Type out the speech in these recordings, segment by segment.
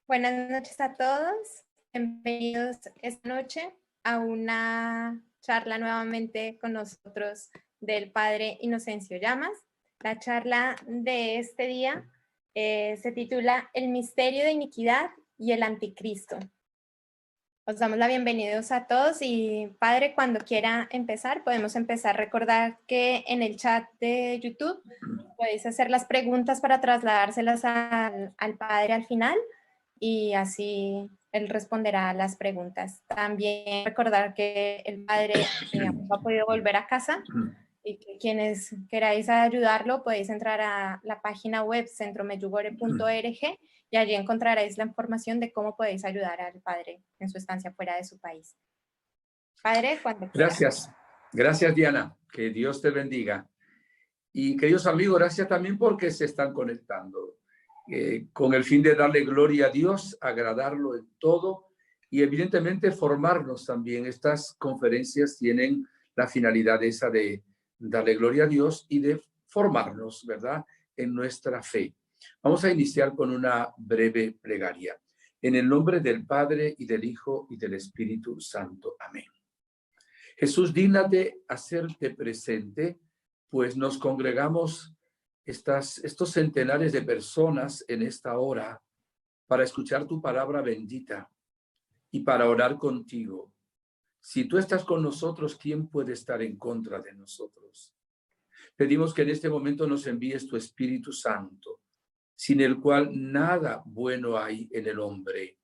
Buenas noches a todos. Bienvenidos esta noche a una charla nuevamente con nosotros del Padre Inocencio Llamas. La charla de este día se titula El misterio de iniquidad y el anticristo. Os damos la bienvenida a todos y Padre, cuando quiera empezar, podemos empezar. Recordar que en el chat de YouTube podéis hacer las preguntas para trasladárselas al Padre al final y así él responderá a las preguntas. También recordar que el Padre ha podido volver a casa y que quienes queráis ayudarlo podéis entrar a la página web centromedjugorje.org y allí encontraréis la información de cómo podéis ayudar al Padre en su estancia fuera de su país. Padre, cuando quiera. Gracias Diana, que Dios te bendiga. Y queridos amigos, gracias también porque se están conectando con el fin de darle gloria a Dios, agradarlo en todo y evidentemente formarnos también. Estas conferencias tienen la finalidad esa de darle gloria a Dios y de formarnos, ¿verdad?, en nuestra fe. Vamos a iniciar con una breve plegaria. En el nombre del Padre y del Hijo y del Espíritu Santo. Amén. Jesús, dígnate hacerte presente, pues nos congregamos estos centenares de personas en esta hora para escuchar tu palabra bendita y para orar contigo. Si tú estás con nosotros, ¿quién puede estar en contra de nosotros? Pedimos que en este momento nos envíes tu Espíritu Santo, sin el cual nada bueno hay en el hombre.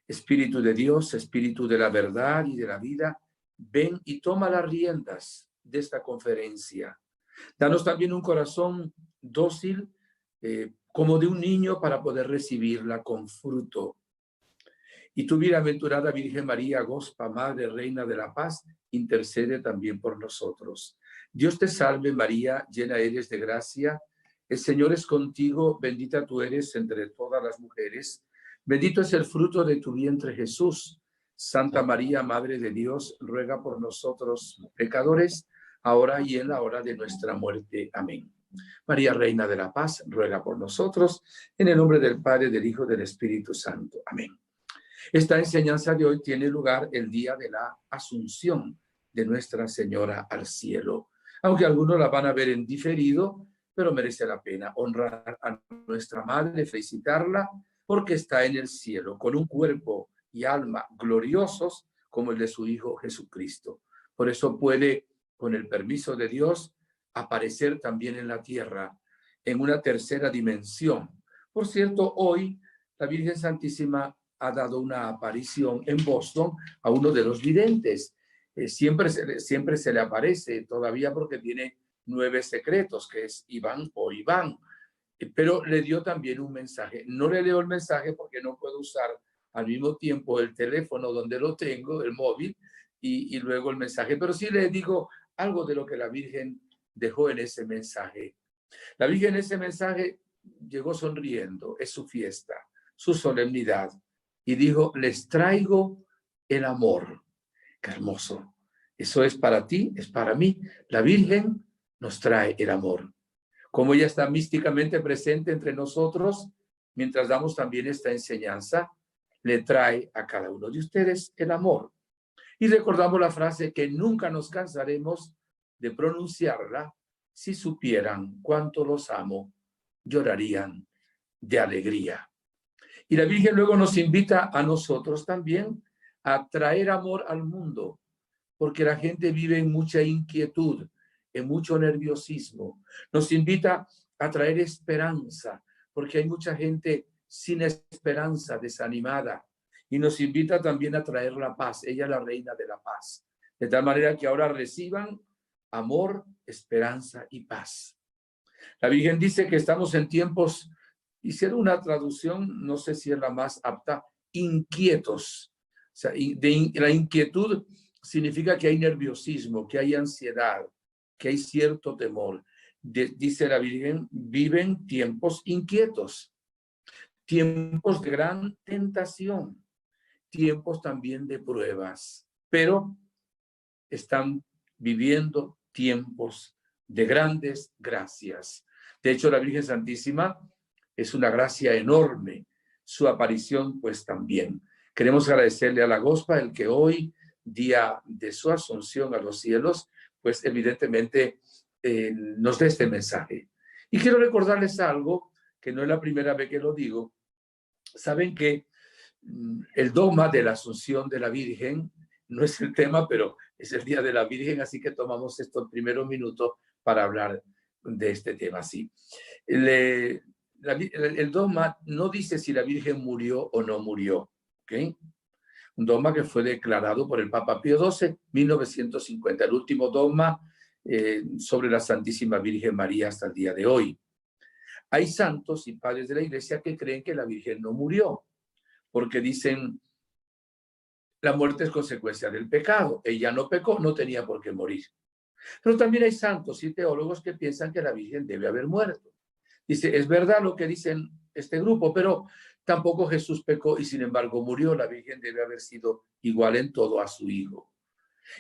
Espíritu de Dios, Espíritu de la verdad y de la vida, ven y toma las riendas de esta conferencia. Danos también un corazón dócil, como de un niño, para poder recibirla con fruto. Y tu bienaventurada Virgen María, Gospa, Madre, Reina de la Paz, intercede también por nosotros. Dios te salve María, llena eres de gracia, el Señor es contigo, bendita tú eres entre todas las mujeres, bendito es el fruto de tu vientre Jesús. Santa María, Madre de Dios, ruega por nosotros pecadores, ahora y en la hora de nuestra muerte. Amén. María, Reina de la Paz, ruega por nosotros, en el nombre del Padre, del Hijo y del Espíritu Santo. Amén. Esta enseñanza de hoy tiene lugar el día de la Asunción de Nuestra Señora al cielo. Aunque algunos la van a ver en diferido, pero merece la pena honrar a nuestra Madre, felicitarla, porque está en el cielo, con un cuerpo y alma gloriosos como el de su Hijo Jesucristo. Por eso puede, con el permiso de Dios, aparecer también en la tierra, en una tercera dimensión. Por cierto, hoy la Virgen Santísima ha dado una aparición en Boston a uno de los videntes. Siempre se le aparece, todavía porque tiene 9 secretos, que es Iván o Iván. Pero le dio también un mensaje. No le leo el mensaje porque no puedo usar al mismo tiempo el teléfono donde lo tengo, el móvil, y luego el mensaje. Pero sí le digo algo de lo que la Virgen dejó en ese mensaje. La Virgen en ese mensaje llegó sonriendo, es su fiesta, su solemnidad. Y dijo, les traigo el amor. Qué hermoso. Eso es para ti, es para mí. La Virgen nos trae el amor. Como ella está místicamente presente entre nosotros, mientras damos también esta enseñanza, le trae a cada uno de ustedes el amor. Y recordamos la frase que nunca nos cansaremos de pronunciarla. Si supieran cuánto los amo, llorarían de alegría. Y la Virgen luego nos invita a nosotros también a traer amor al mundo, porque la gente vive en mucha inquietud, en mucho nerviosismo. Nos invita a traer esperanza, porque hay mucha gente sin esperanza, desanimada. Y nos invita también a traer la paz. Ella es la reina de la paz. De tal manera que ahora reciban amor, esperanza y paz. La Virgen dice que estamos en tiempos, hicieron una traducción, no sé si es la más apta, inquietos. O sea, la inquietud significa que hay nerviosismo, que hay ansiedad, que hay cierto temor. Dice la Virgen, viven tiempos inquietos, tiempos de gran tentación, tiempos también de pruebas, pero están viviendo tiempos de grandes gracias. De hecho, la Virgen Santísima es una gracia enorme. su aparición pues también. Queremos agradecerle a la Gospa el que hoy, día de su asunción a los cielos, pues evidentemente nos dé este mensaje. Y quiero recordarles algo, que no es la primera vez que lo digo. Saben que el dogma de la Asunción de la Virgen no es el tema, pero es el Día de la Virgen, así que tomamos estos primeros minutos para hablar de este tema. Sí. El dogma no dice si la Virgen murió o no murió, ¿ok? Un dogma que fue declarado por el Papa Pío XII, 1950, el último dogma sobre la Santísima Virgen María hasta el día de hoy. Hay santos y padres de la Iglesia que creen que la Virgen no murió, porque dicen, la muerte es consecuencia del pecado. Ella no pecó, no tenía por qué morir. Pero también hay santos y teólogos que piensan que la Virgen debe haber muerto. Dice, es verdad lo que dicen este grupo, pero tampoco Jesús pecó y sin embargo murió. La Virgen debe haber sido igual en todo a su Hijo.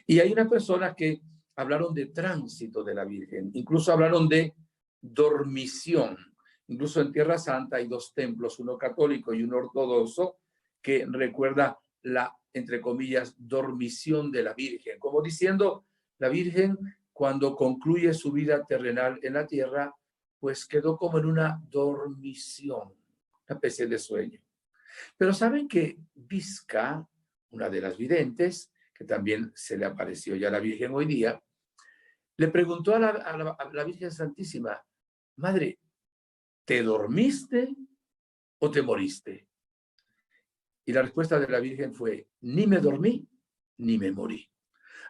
Y hay unas personas que hablaron de tránsito de la Virgen, incluso hablaron de dormición. Incluso en Tierra Santa hay dos templos, uno católico y uno ortodoxo, que recuerda la, entre comillas, dormición de la Virgen, como diciendo, la Virgen cuando concluye su vida terrenal en la tierra, pues quedó como en una dormición, una especie de sueño. Pero saben que Visca, una de las videntes, que también se le apareció ya a la Virgen hoy día, le preguntó a la Virgen Santísima, Madre, ¿te dormiste o te moriste? Y la respuesta de la Virgen fue, ni me dormí, ni me morí.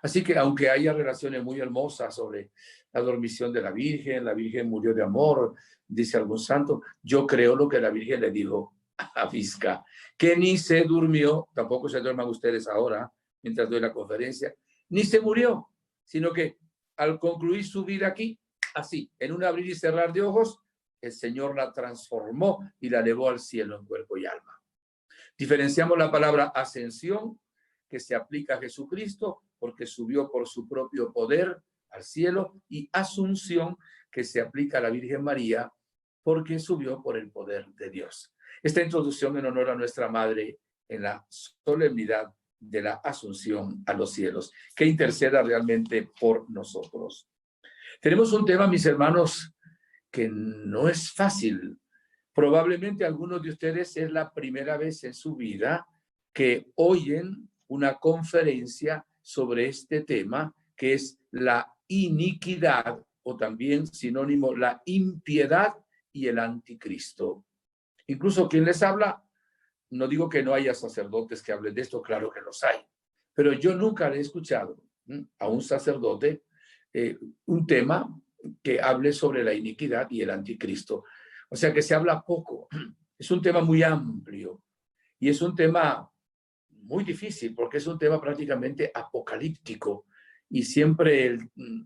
Así que aunque haya relaciones muy hermosas sobre la dormición de la Virgen murió de amor, dice algún santo, yo creo lo que la Virgen le dijo a Visca, que ni se durmió, tampoco se duerman ustedes ahora, mientras doy la conferencia, ni se murió, sino que al concluir su vida aquí, así, en un abrir y cerrar de ojos, el Señor la transformó y la elevó al cielo en cuerpo y alma. Diferenciamos la palabra ascensión, que se aplica a Jesucristo, porque subió por su propio poder al cielo, y asunción, que se aplica a la Virgen María, porque subió por el poder de Dios. Esta introducción en honor a nuestra Madre en la solemnidad de la asunción a los cielos, que interceda realmente por nosotros. Tenemos un tema, mis hermanos, que no es fácil. Probablemente algunos de ustedes es la primera vez en su vida que oyen una conferencia sobre este tema, que es la iniquidad, o también sinónimo, la impiedad y el anticristo. Incluso quien les habla, no digo que no haya sacerdotes que hablen de esto, claro que los hay, pero yo nunca le he escuchado a un sacerdote un tema que hable sobre la iniquidad y el anticristo. O sea que se habla poco. Es un tema muy amplio y es un tema muy difícil porque es un tema prácticamente apocalíptico, y siempre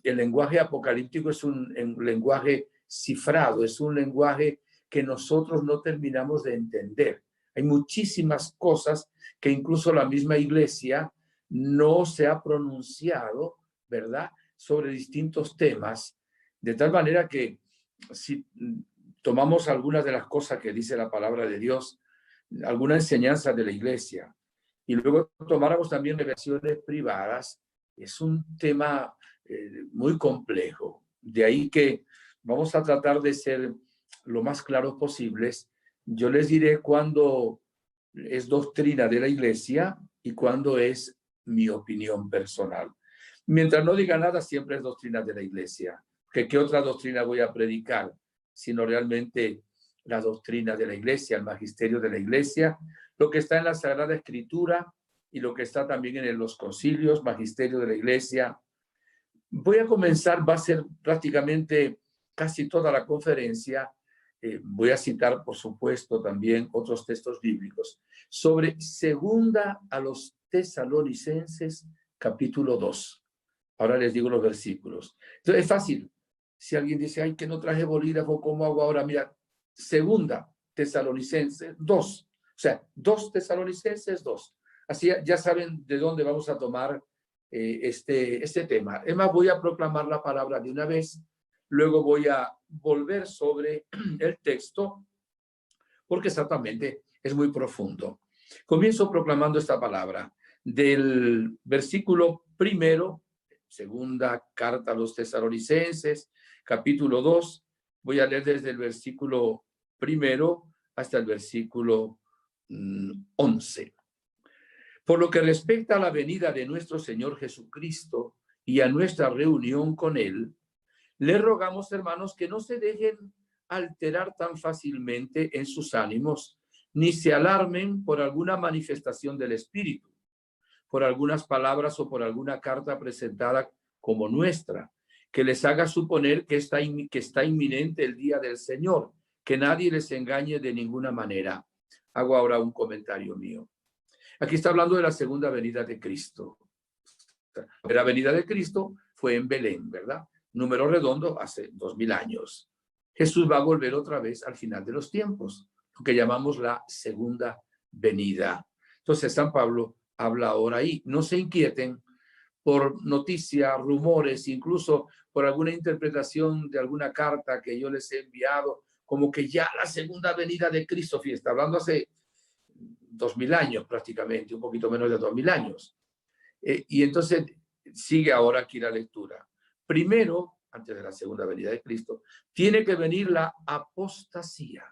el lenguaje apocalíptico es un lenguaje cifrado, es un lenguaje que nosotros no terminamos de entender. Hay muchísimas cosas que incluso la misma Iglesia no se ha pronunciado, ¿verdad?, sobre distintos temas, de tal manera que si tomamos algunas de las cosas que dice la palabra de Dios, alguna enseñanza de la Iglesia, y luego tomáramos también revelaciones privadas, es un tema muy complejo. De ahí que vamos a tratar de ser lo más claros posibles. Yo les diré cuándo es doctrina de la Iglesia y cuándo es mi opinión personal. Mientras no diga nada, siempre es doctrina de la Iglesia. ¿Qué otra doctrina voy a predicar? Sino realmente la doctrina de la Iglesia, el magisterio de la Iglesia, lo que está en la Sagrada Escritura y lo que está también en los concilios, magisterio de la Iglesia. Voy a comenzar, va a ser prácticamente casi toda la conferencia. Voy a citar, por supuesto, también otros textos bíblicos sobre segunda a los Tesalonicenses, capítulo 2. Ahora les digo los versículos. Entonces es fácil. Si alguien dice, ay, que no traje bolígrafo, ¿cómo hago ahora? Mira, segunda Tesalonicenses 2. O sea, 2 Tesalonicenses 2. Así ya saben de dónde vamos a tomar este tema. Es más, voy a proclamar la palabra de una vez. Luego voy a volver sobre el texto, porque exactamente es muy profundo. Comienzo proclamando esta palabra del versículo 1, segunda carta a los Tesalonicenses, capítulo 2. Voy a leer desde el versículo 1 hasta el versículo 11. Por lo que respecta a la venida de nuestro Señor Jesucristo y a nuestra reunión con Él, les rogamos, hermanos, que no se dejen alterar tan fácilmente en sus ánimos, ni se alarmen por alguna manifestación del Espíritu, por algunas palabras o por alguna carta presentada como nuestra, que les haga suponer que está inminente el día del Señor, que nadie les engañe de ninguna manera. Hago ahora un comentario mío. Aquí está hablando de la segunda venida de Cristo. La venida de Cristo fue en Belén, ¿verdad? Número redondo, hace 2000 años. Jesús va a volver otra vez al final de los tiempos, lo que llamamos la segunda venida. Entonces, San Pablo habla ahora ahí. No se inquieten por noticias, rumores, incluso por alguna interpretación de alguna carta que yo les he enviado, como que ya la segunda venida de Cristo, fíjate, está hablando hace 2000 años prácticamente, un poquito menos de 2000 años. Y entonces sigue ahora aquí la lectura. Primero, antes de la segunda venida de Cristo, tiene que venir la apostasía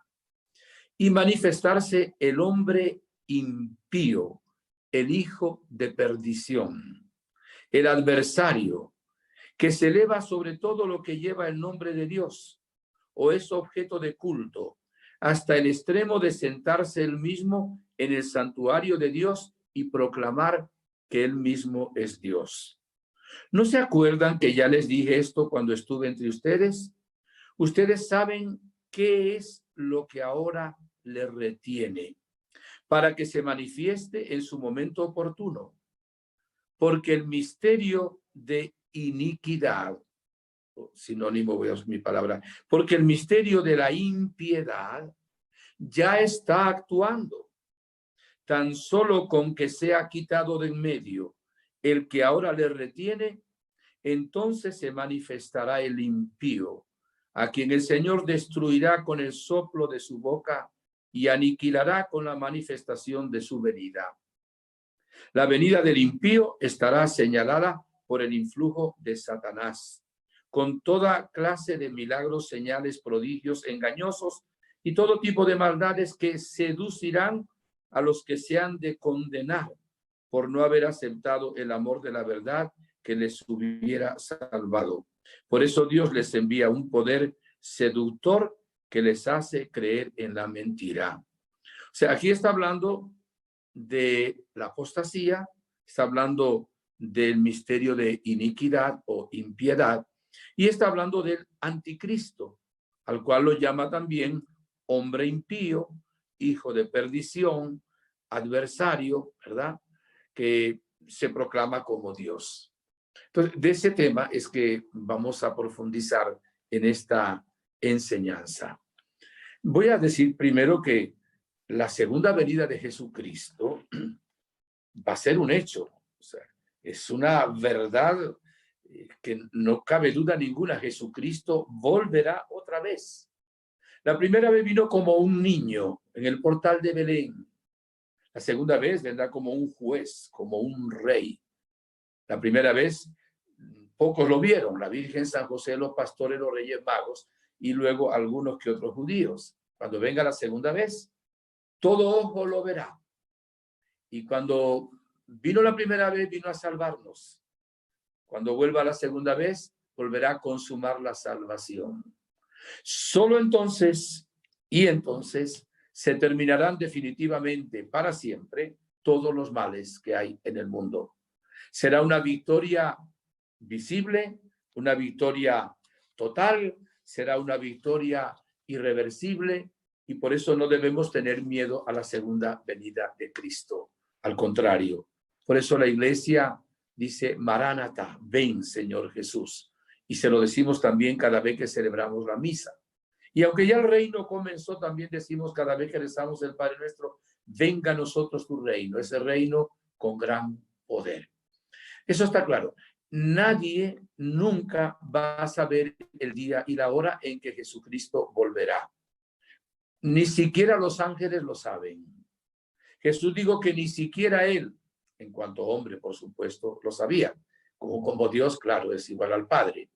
y manifestarse el hombre impío, el hijo de perdición, el adversario, que se eleva sobre todo lo que lleva el nombre de Dios o es objeto de culto, hasta el extremo de sentarse él mismo en el santuario de Dios y proclamar que él mismo es Dios. ¿No se acuerdan que ya les dije esto cuando estuve entre ustedes? Ustedes saben qué es lo que ahora les retiene para que se manifieste en su momento oportuno. Porque el misterio de iniquidad, sinónimo voy a usar mi palabra, porque el misterio de la impiedad ya está actuando. Tan solo con que sea quitado de en medio el que ahora le retiene, entonces se manifestará el impío, a quien el Señor destruirá con el soplo de su boca y aniquilará con la manifestación de su venida. La venida del impío estará señalada por el influjo de Satanás, con toda clase de milagros, señales, prodigios engañosos y todo tipo de maldades que seducirán a los que se han de condenar por no haber aceptado el amor de la verdad que les hubiera salvado. Por eso Dios les envía un poder seductor que les hace creer en la mentira. O sea, aquí está hablando de la apostasía, está hablando del misterio de iniquidad o impiedad, y está hablando del anticristo, al cual lo llama también hombre impío, hijo de perdición, adversario, ¿verdad? Que se proclama como Dios. Entonces, de ese tema es que vamos a profundizar en esta enseñanza. Voy a decir primero que la segunda venida de Jesucristo va a ser un hecho. O sea, es una verdad que no cabe duda ninguna. Jesucristo volverá otra vez. La primera vez vino como un niño en el portal de Belén. La segunda vez vendrá como un juez, como un rey. La primera vez pocos lo vieron, la Virgen, San José, los pastores, los reyes magos y luego algunos que otros judíos. Cuando venga la segunda vez, todo ojo lo verá. Y cuando vino la primera vez, vino a salvarnos. Cuando vuelva la segunda vez, volverá a consumar la salvación. Solo entonces se terminarán definitivamente para siempre todos los males que hay en el mundo. Será una victoria visible, una victoria total, será una victoria irreversible, y por eso no debemos tener miedo a la segunda venida de Cristo. Al contrario, por eso la iglesia dice, Maránata, ven Señor Jesús. Y se lo decimos también cada vez que celebramos la misa. Y aunque ya el reino comenzó, también decimos cada vez que rezamos el Padre Nuestro, venga a nosotros tu reino, ese reino con gran poder. Eso está claro. Nadie nunca va a saber el día y la hora en que Jesucristo volverá. Ni siquiera los ángeles lo saben. Jesús dijo que ni siquiera él, en cuanto hombre, por supuesto, lo sabía. Como Dios, claro, es igual al Padre.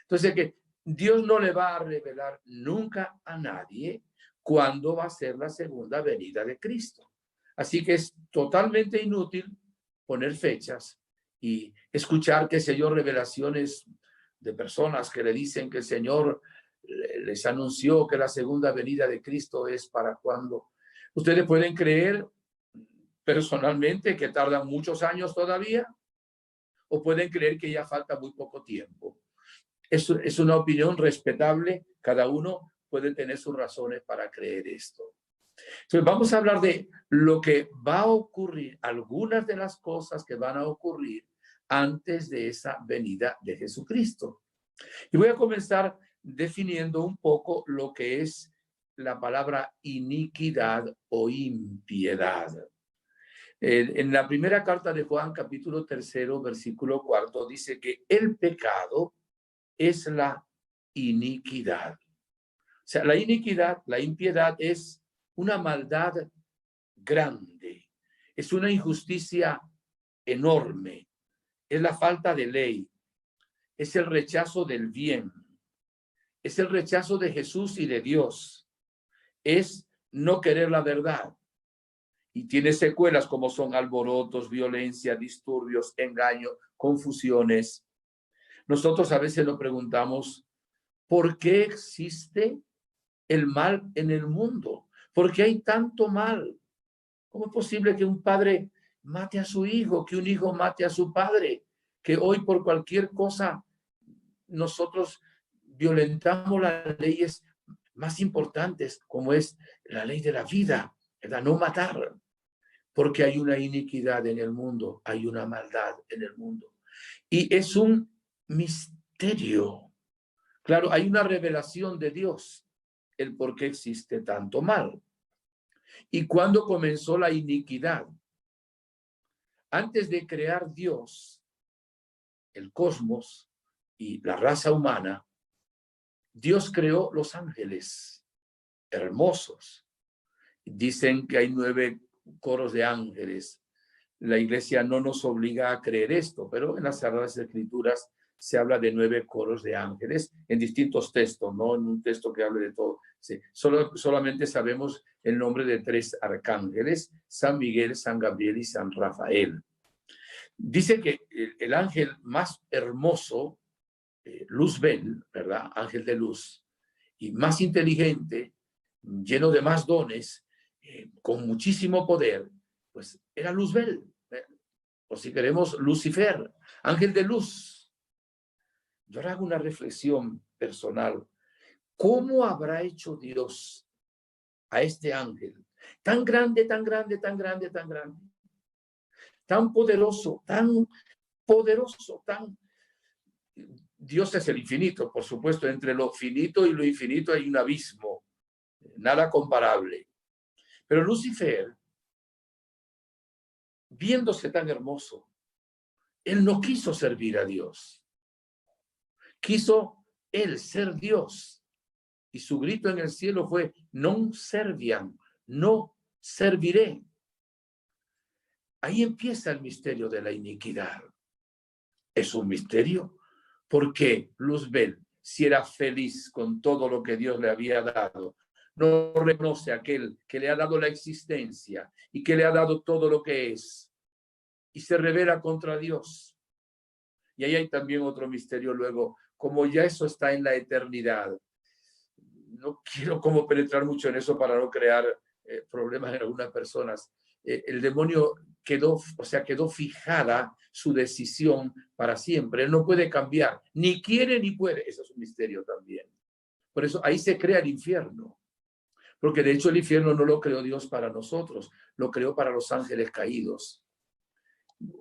Entonces, que Dios no le va a revelar nunca a nadie cuándo va a ser la segunda venida de Cristo. Así que es totalmente inútil poner fechas y escuchar, qué sé yo, revelaciones de personas que le dicen que el Señor les anunció que la segunda venida de Cristo es para cuando. Ustedes pueden creer personalmente que tardan muchos años todavía, o pueden creer que ya falta muy poco tiempo. Es una opinión respetable, cada uno puede tener sus razones para creer esto. Entonces vamos a hablar de lo que va a ocurrir, algunas de las cosas que van a ocurrir antes de esa venida de Jesucristo. Y voy a comenzar definiendo un poco lo que es la palabra iniquidad o impiedad. En la primera carta de Juan, capítulo 3, versículo 4, dice que el pecado es la iniquidad. O sea, la iniquidad, la impiedad es una maldad grande, es una injusticia enorme, es la falta de ley, es el rechazo del bien, es el rechazo de Jesús y de Dios, es no querer la verdad. Y tiene secuelas como son alborotos, violencia, disturbios, engaño, confusiones. Nosotros a veces nos preguntamos, ¿por qué existe el mal en el mundo? ¿Por qué hay tanto mal? ¿Cómo es posible que un padre mate a su hijo, que un hijo mate a su padre, que hoy por cualquier cosa nosotros violentamos las leyes más importantes, como es la ley de la vida, ¿verdad? No matar, porque hay una iniquidad en el mundo, hay una maldad en el mundo. Y es un misterio. Claro, hay una revelación de Dios, el por qué existe tanto mal. ¿Y cuándo comenzó la iniquidad? Antes de crear Dios, el cosmos y la raza humana, Dios creó los ángeles hermosos. Dicen que hay 9 coros de ángeles. La iglesia no nos obliga a creer esto, pero en las Sagradas Escrituras se habla de 9 coros de ángeles en distintos textos, no en un texto que hable de todo. Sí, solamente sabemos el nombre de 3 arcángeles, San Miguel, San Gabriel y San Rafael. Dice que el ángel más hermoso, Luzbel, ¿verdad? Ángel de luz, y más inteligente, lleno de más dones, con muchísimo poder, pues era Luzbel, o si queremos, Lucifer, ángel de luz. Yo hago una reflexión personal. ¿Cómo habrá hecho Dios a este ángel tan grande, tan grande, tan grande, tan grande, tan poderoso, tan poderoso, tan... Dios es el infinito, por supuesto, entre lo finito y lo infinito hay un abismo, nada comparable. Pero Lucifer, viéndose tan hermoso, él no quiso servir a Dios. Quiso él ser Dios. Y su grito en el cielo fue, non serviam, no serviré. Ahí empieza el misterio de la iniquidad. Es un misterio porque Luzbel, si era feliz con todo lo que Dios le había dado, no reconoce a aquel que le ha dado la existencia y que le ha dado todo lo que es, y se revela contra Dios. Y ahí hay también otro misterio luego, como ya eso está en la eternidad. No quiero como penetrar mucho en eso para no crear problemas en algunas personas. El demonio quedó fijada su decisión para siempre. Él no puede cambiar, ni quiere ni puede. Eso es un misterio también. Por eso ahí se crea el infierno. Porque de hecho el infierno no lo creó Dios para nosotros, lo creó para los ángeles caídos.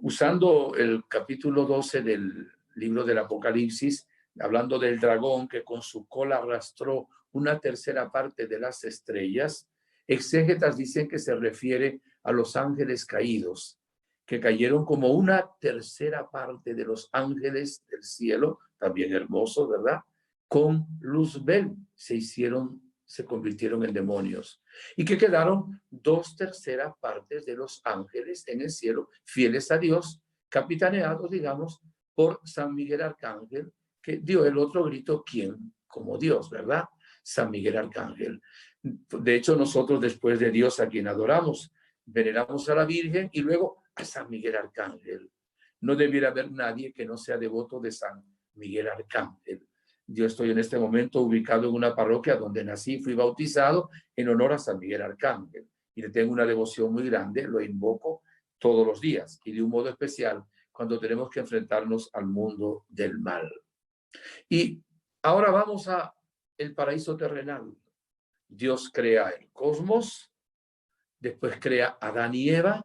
Usando el capítulo 12 del libro del Apocalipsis, hablando del dragón que con su cola arrastró una tercera parte de las estrellas, exégetas dicen que se refiere a los ángeles caídos, que cayeron como una tercera parte de los ángeles del cielo, también hermosos, ¿verdad? Con Luzbel se hicieron se convirtieron en demonios y que quedaron 2/3 partes de los ángeles en el cielo, fieles a Dios, capitaneados, digamos, por San Miguel Arcángel, que dio el otro grito, ¿quién? Como Dios, ¿verdad? San Miguel Arcángel. De hecho, nosotros después de Dios a quien adoramos, veneramos a la Virgen y luego a San Miguel Arcángel. No debiera haber nadie que no sea devoto de San Miguel Arcángel. Yo estoy en este momento ubicado en una parroquia donde nací, fui bautizado en honor a San Miguel Arcángel y le tengo una devoción muy grande, lo invoco todos los días y de un modo especial cuando tenemos que enfrentarnos al mundo del mal. Y ahora vamos a el paraíso terrenal. Dios crea el cosmos, después crea a Adán y Eva,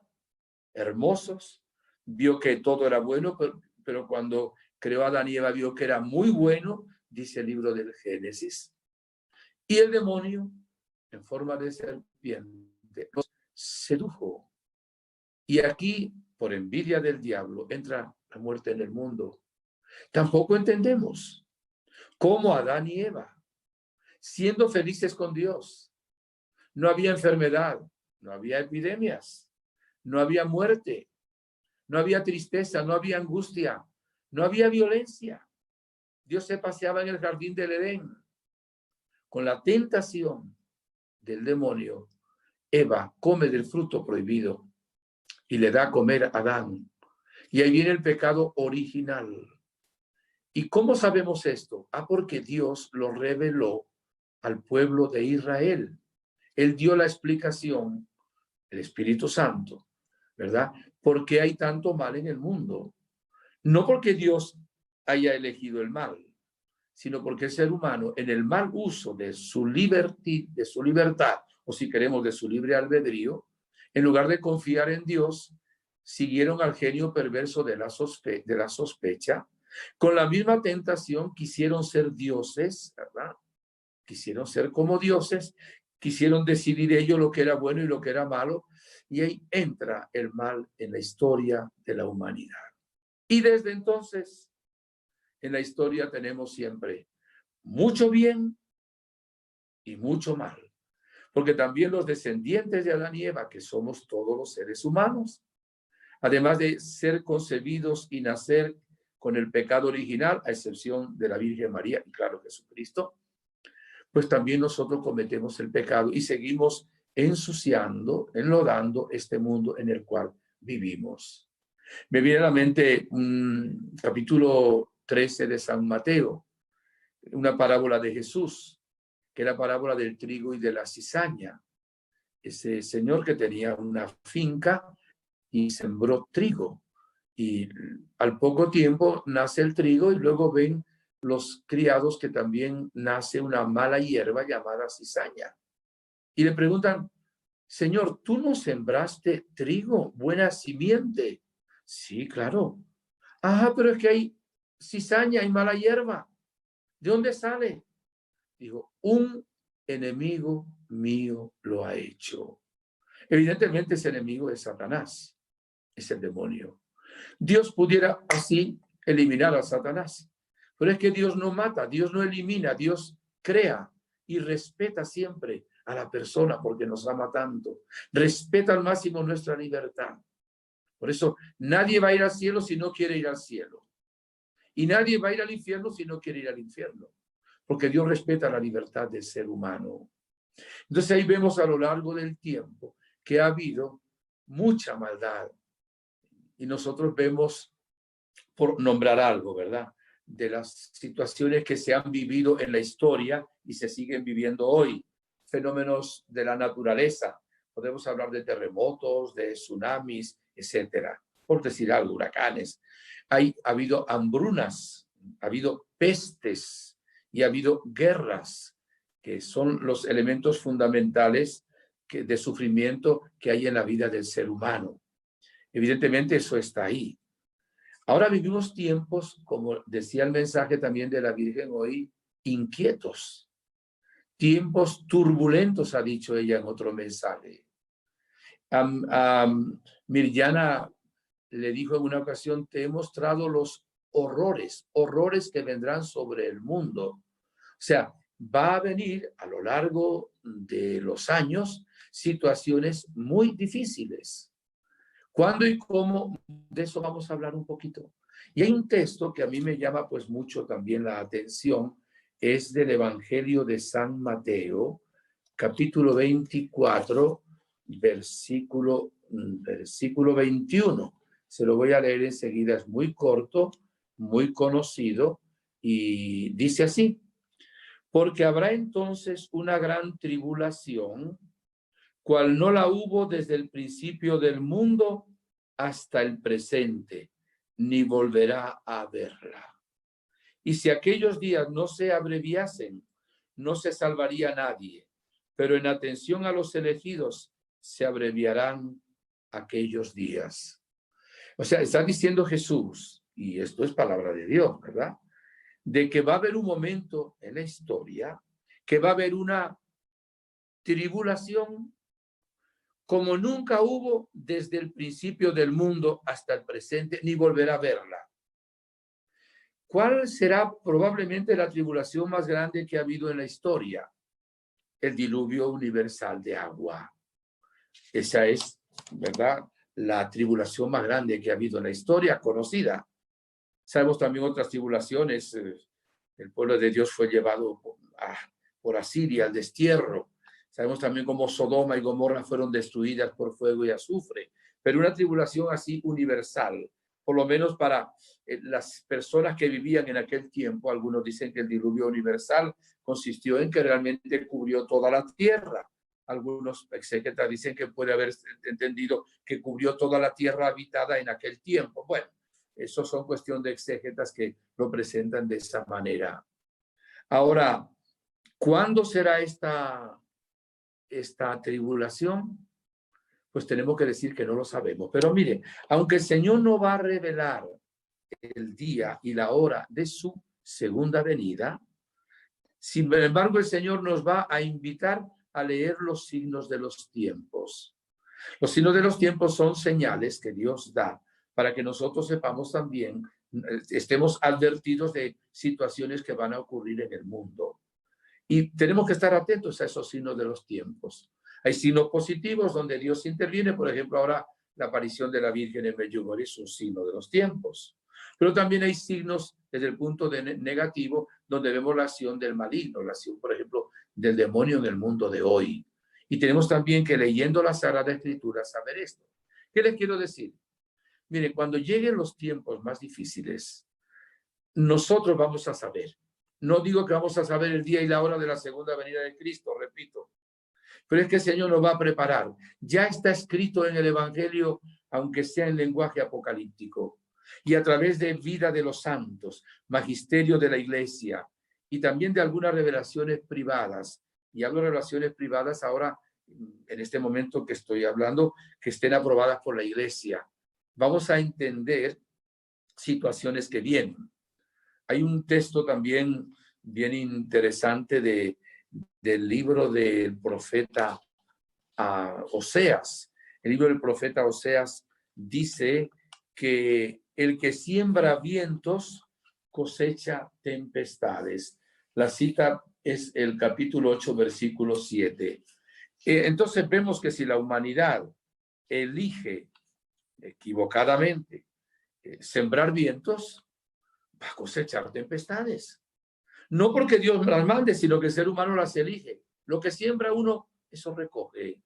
hermosos, vio que todo era bueno, pero cuando creó a Adán y Eva vio que era muy bueno, dice el libro del Génesis. Y el demonio, en forma de serpiente, los sedujo. Y aquí, por envidia del diablo, entra la muerte en el mundo. Tampoco entendemos cómo Adán y Eva, siendo felices con Dios, no había enfermedad, no había epidemias, no había muerte, no había tristeza, no había angustia, no había violencia. Dios se paseaba en el jardín del Edén. Con la tentación del demonio, Eva come del fruto prohibido y le da a comer a Adán. Y ahí viene el pecado original. ¿Y cómo sabemos esto? Porque Dios lo reveló al pueblo de Israel. Él dio la explicación, el Espíritu Santo, ¿verdad? ¿Por qué hay tanto mal en el mundo? No porque Dios haya elegido el mal, sino porque el ser humano, en el mal uso de su libertad, o si queremos, de su libre albedrío, en lugar de confiar en Dios, siguieron al genio perverso de la sospecha. Con la misma tentación quisieron ser dioses, ¿verdad? Quisieron ser como dioses, quisieron decidir ellos lo que era bueno y lo que era malo, y ahí entra el mal en la historia de la humanidad. Y desde entonces, en la historia tenemos siempre mucho bien y mucho mal. Porque también los descendientes de Adán y Eva, que somos todos los seres humanos, además de ser concebidos y nacer con el pecado original, a excepción de la Virgen María y claro Jesucristo, pues también nosotros cometemos el pecado y seguimos ensuciando, enlodando este mundo en el cual vivimos. Me viene a la mente un capítulo 13 de San Mateo, una parábola de Jesús, que es la parábola del trigo y de la cizaña. Ese señor que tenía una finca y sembró trigo. Y al poco tiempo nace el trigo y luego ven los criados que también nace una mala hierba llamada cizaña. Y le preguntan, Señor, ¿tú no sembraste trigo, buena simiente? Sí, claro. Pero es que hay cizaña y mala hierba. ¿De dónde sale? Dijo, un enemigo mío lo ha hecho. Evidentemente ese enemigo es Satanás, es el demonio. Dios pudiera así eliminar a Satanás, pero es que Dios no mata, Dios no elimina, Dios crea y respeta siempre a la persona porque nos ama tanto. Respeta al máximo nuestra libertad. Por eso nadie va a ir al cielo si no quiere ir al cielo. Y nadie va a ir al infierno si no quiere ir al infierno. Porque Dios respeta la libertad del ser humano. Entonces ahí vemos a lo largo del tiempo que ha habido mucha maldad. Y nosotros vemos, por nombrar algo, ¿verdad?, de las situaciones que se han vivido en la historia y se siguen viviendo hoy. Fenómenos de la naturaleza. Podemos hablar de terremotos, de tsunamis, etcétera. Por decir algo, huracanes. Ha habido hambrunas, ha habido pestes y ha habido guerras, que son los elementos fundamentales de sufrimiento que hay en la vida del ser humano. Evidentemente eso está ahí. Ahora vivimos tiempos, como decía el mensaje también de la Virgen hoy, inquietos. Tiempos turbulentos, ha dicho ella en otro mensaje. Mirjana le dijo en una ocasión, te he mostrado los horrores que vendrán sobre el mundo. O sea, va a venir a lo largo de los años situaciones muy difíciles. ¿Cuándo y cómo? De eso vamos a hablar un poquito. Y hay un texto que a mí me llama pues mucho también la atención, es del Evangelio de San Mateo, capítulo 24, versículo 21. Se lo voy a leer enseguida, es muy corto, muy conocido, y dice así: porque habrá entonces una gran tribulación, cual no la hubo desde el principio del mundo hasta el presente, ni volverá a haberla. Y si aquellos días no se abreviasen, no se salvaría nadie, pero en atención a los elegidos se abreviarán aquellos días. O sea, está diciendo Jesús, y esto es palabra de Dios, ¿verdad? De que va a haber un momento en la historia que va a haber una tribulación como nunca hubo desde el principio del mundo hasta el presente, ni volverá a verla. ¿Cuál será probablemente la tribulación más grande que ha habido en la historia? El diluvio universal de agua. Esa es, ¿verdad?, la tribulación más grande que ha habido en la historia conocida. Sabemos también otras tribulaciones. El pueblo de Dios fue llevado por Asiria al destierro. Sabemos también cómo Sodoma y Gomorra fueron destruidas por fuego y azufre. Pero una tribulación así universal, por lo menos para las personas que vivían en aquel tiempo. Algunos dicen que el diluvio universal consistió en que realmente cubrió toda la tierra. Algunos exégetas dicen que puede haber entendido que cubrió toda la tierra habitada en aquel tiempo. Bueno, eso son cuestión de exégetas que lo presentan de esa manera. Ahora, ¿cuándo será esta tribulación? Pues tenemos que decir que no lo sabemos. Pero mire, aunque el Señor no va a revelar el día y la hora de su segunda venida, sin embargo, el Señor nos va a invitar a leer los signos de los tiempos. Los signos de los tiempos son señales que Dios da para que nosotros sepamos también, estemos advertidos de situaciones que van a ocurrir en el mundo. Y tenemos que estar atentos a esos signos de los tiempos. Hay signos positivos donde Dios interviene. Por ejemplo, ahora la aparición de la Virgen en Medjugorje es un signo de los tiempos. Pero también hay signos desde el punto negativo donde vemos la acción del maligno, la acción, por ejemplo, del demonio en el mundo de hoy. Y tenemos también que, leyendo la Sagrada Escritura, saber esto. ¿Qué les quiero decir? Mire, cuando lleguen los tiempos más difíciles, nosotros vamos a saber. No digo que vamos a saber el día y la hora de la segunda venida de Cristo, repito. Pero es que el Señor nos va a preparar. Ya está escrito en el Evangelio, aunque sea en lenguaje apocalíptico, y a través de vida de los santos, magisterio de la Iglesia, y también de algunas revelaciones privadas. Y hablo de revelaciones privadas ahora, en este momento que estoy hablando, que estén aprobadas por la Iglesia. Vamos a entender situaciones que vienen. Hay un texto también bien interesante del libro del profeta Oseas. El libro del profeta Oseas dice que el que siembra vientos cosecha tempestades. La cita es el capítulo 8, versículo 7. Entonces vemos que si la humanidad elige equivocadamente sembrar vientos, va a cosechar tempestades. No porque Dios las mande, sino que el ser humano las elige. Lo que siembra uno, eso recoge.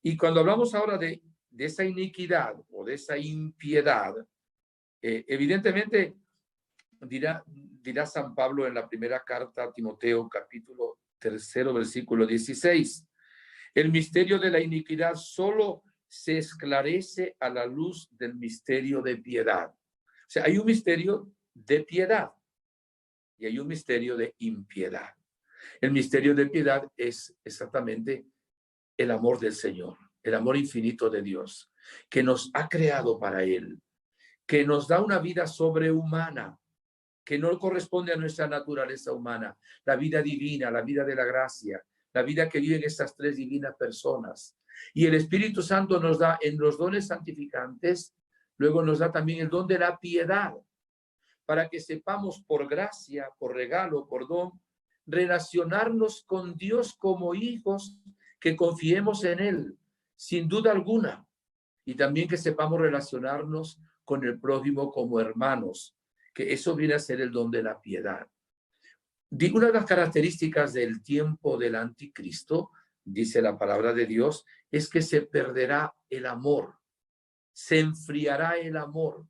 Y cuando hablamos ahora de esa iniquidad o de esa impiedad, evidentemente dirá San Pablo en la primera carta a Timoteo, capítulo 3, versículo 16. El misterio de la iniquidad solo se esclarece a la luz del misterio de piedad. O sea, hay un misterio de piedad y hay un misterio de impiedad. El misterio de piedad es exactamente el amor del Señor, el amor infinito de Dios, que nos ha creado para Él, que nos da una vida sobrehumana, que no corresponde a nuestra naturaleza humana, la vida divina, la vida de la gracia, la vida que viven estas tres divinas personas. Y el Espíritu Santo nos da en los dones santificantes, luego nos da también el don de la piedad, para que sepamos por gracia, por regalo, por don, relacionarnos con Dios como hijos, que confiemos en Él, sin duda alguna, y también que sepamos relacionarnos con el prójimo como hermanos, que eso viene a ser el don de la piedad. Una de las características del tiempo del anticristo, dice la palabra de Dios, es que se perderá el amor, se enfriará el amor.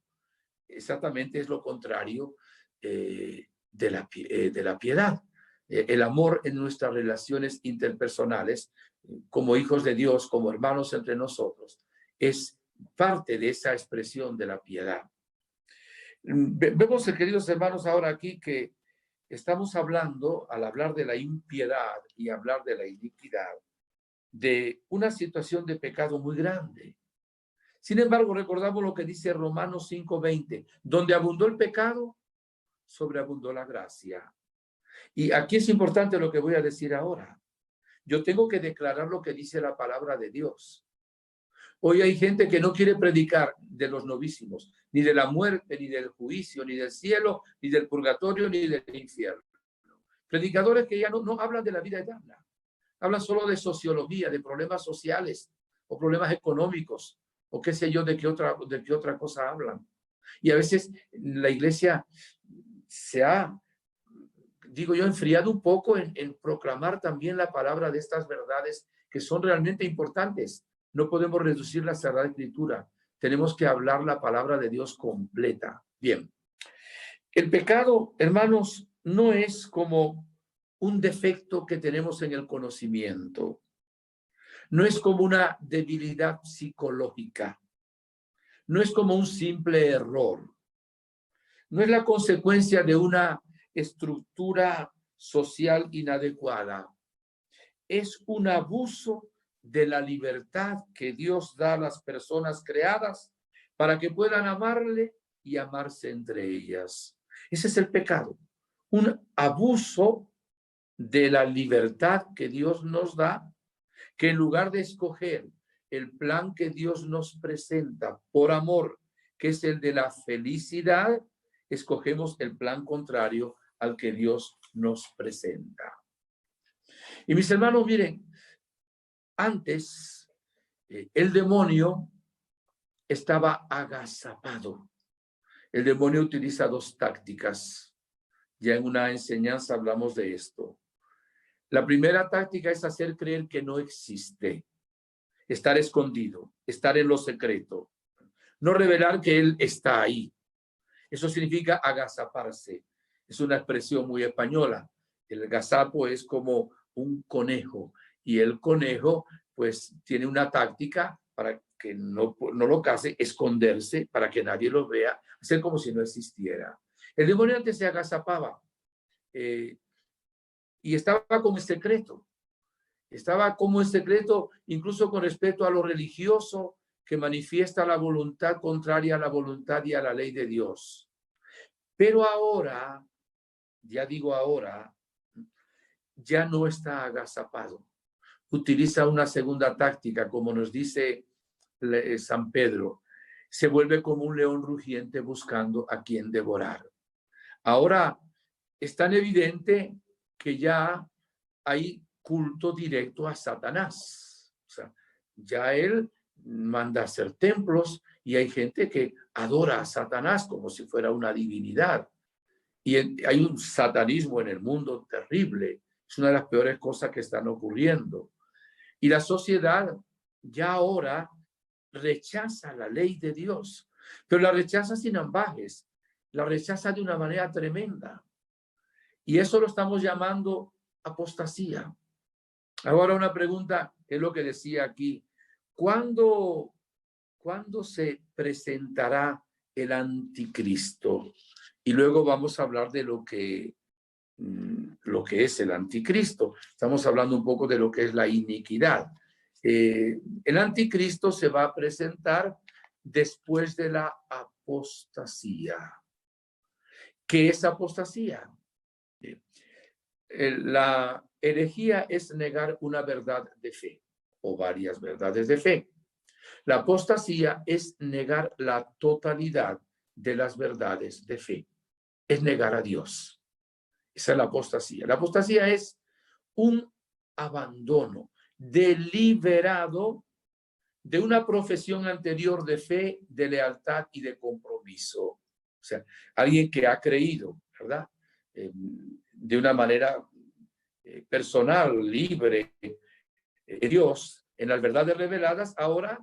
Exactamente es lo contrario de la piedad. El amor en nuestras relaciones interpersonales, como hijos de Dios, como hermanos entre nosotros, es parte de esa expresión de la piedad. Vemos, queridos hermanos, ahora aquí que estamos hablando, al hablar de la impiedad y hablar de la iniquidad, de una situación de pecado muy grande. Sin embargo, recordamos lo que dice Romanos 5:20, donde abundó el pecado, sobreabundó la gracia. Y aquí es importante lo que voy a decir ahora. Yo tengo que declarar lo que dice la palabra de Dios. Hoy hay gente que no quiere predicar de los novísimos, ni de la muerte, ni del juicio, ni del cielo, ni del purgatorio, ni del infierno. Predicadores que ya no hablan de la vida eterna. Hablan solo de sociología, de problemas sociales o problemas económicos o qué sé yo, de qué otra cosa hablan. Y a veces la iglesia se ha, digo yo, enfriado un poco en proclamar también la palabra de estas verdades que son realmente importantes. No podemos reducir la Sagrada Escritura. Tenemos que hablar la palabra de Dios completa. Bien. El pecado, hermanos, no es como un defecto que tenemos en el conocimiento. No es como una debilidad psicológica. No es como un simple error. No es la consecuencia de una estructura social inadecuada. Es un abuso de la libertad que Dios da a las personas creadas para que puedan amarle y amarse entre ellas. Ese es el pecado. Un abuso de la libertad que Dios nos da, que en lugar de escoger el plan que Dios nos presenta por amor, que es el de la felicidad, escogemos el plan contrario al que Dios nos presenta. Y mis hermanos, miren, antes el demonio estaba agazapado. El demonio utiliza dos tácticas. Ya en una enseñanza hablamos de esto. La primera táctica es hacer creer que no existe, estar escondido, estar en lo secreto, no revelar que él está ahí. Eso significa agazaparse. Es una expresión muy española. El agazapo es como un conejo y el conejo pues tiene una táctica para que no lo case, esconderse para que nadie lo vea, hacer como si no existiera. El demonio antes se agazapaba y estaba como en secreto. Estaba como en secreto, incluso con respecto a lo religioso que manifiesta la voluntad contraria a la voluntad y a la ley de Dios. Pero ahora, ya digo ahora, ya no está agazapado. Utiliza una segunda táctica, como nos dice San Pedro. Se vuelve como un león rugiente buscando a quien devorar. Ahora es tan evidente que ya hay culto directo a Satanás. O sea, ya él manda a hacer templos y hay gente que adora a Satanás como si fuera una divinidad. Y hay un satanismo en el mundo terrible. Es una de las peores cosas que están ocurriendo. Y la sociedad ya ahora rechaza la ley de Dios, pero la rechaza sin ambajes, la rechaza de una manera tremenda. Y eso lo estamos llamando apostasía. Ahora una pregunta es lo que decía aquí. ¿Cuándo se presentará el anticristo? Y luego vamos a hablar de lo que es el anticristo. Estamos hablando un poco de lo que es la iniquidad. El anticristo se va a presentar después de la apostasía. ¿Qué es apostasía? La herejía es negar una verdad de fe o varias verdades de fe. La apostasía es negar la totalidad de las verdades de fe. Es negar a Dios. Esa es la apostasía. La apostasía es un abandono deliberado de una profesión anterior de fe, de lealtad y de compromiso. O sea, alguien que ha creído, ¿verdad? De una manera personal, libre, Dios, en las verdades reveladas, ahora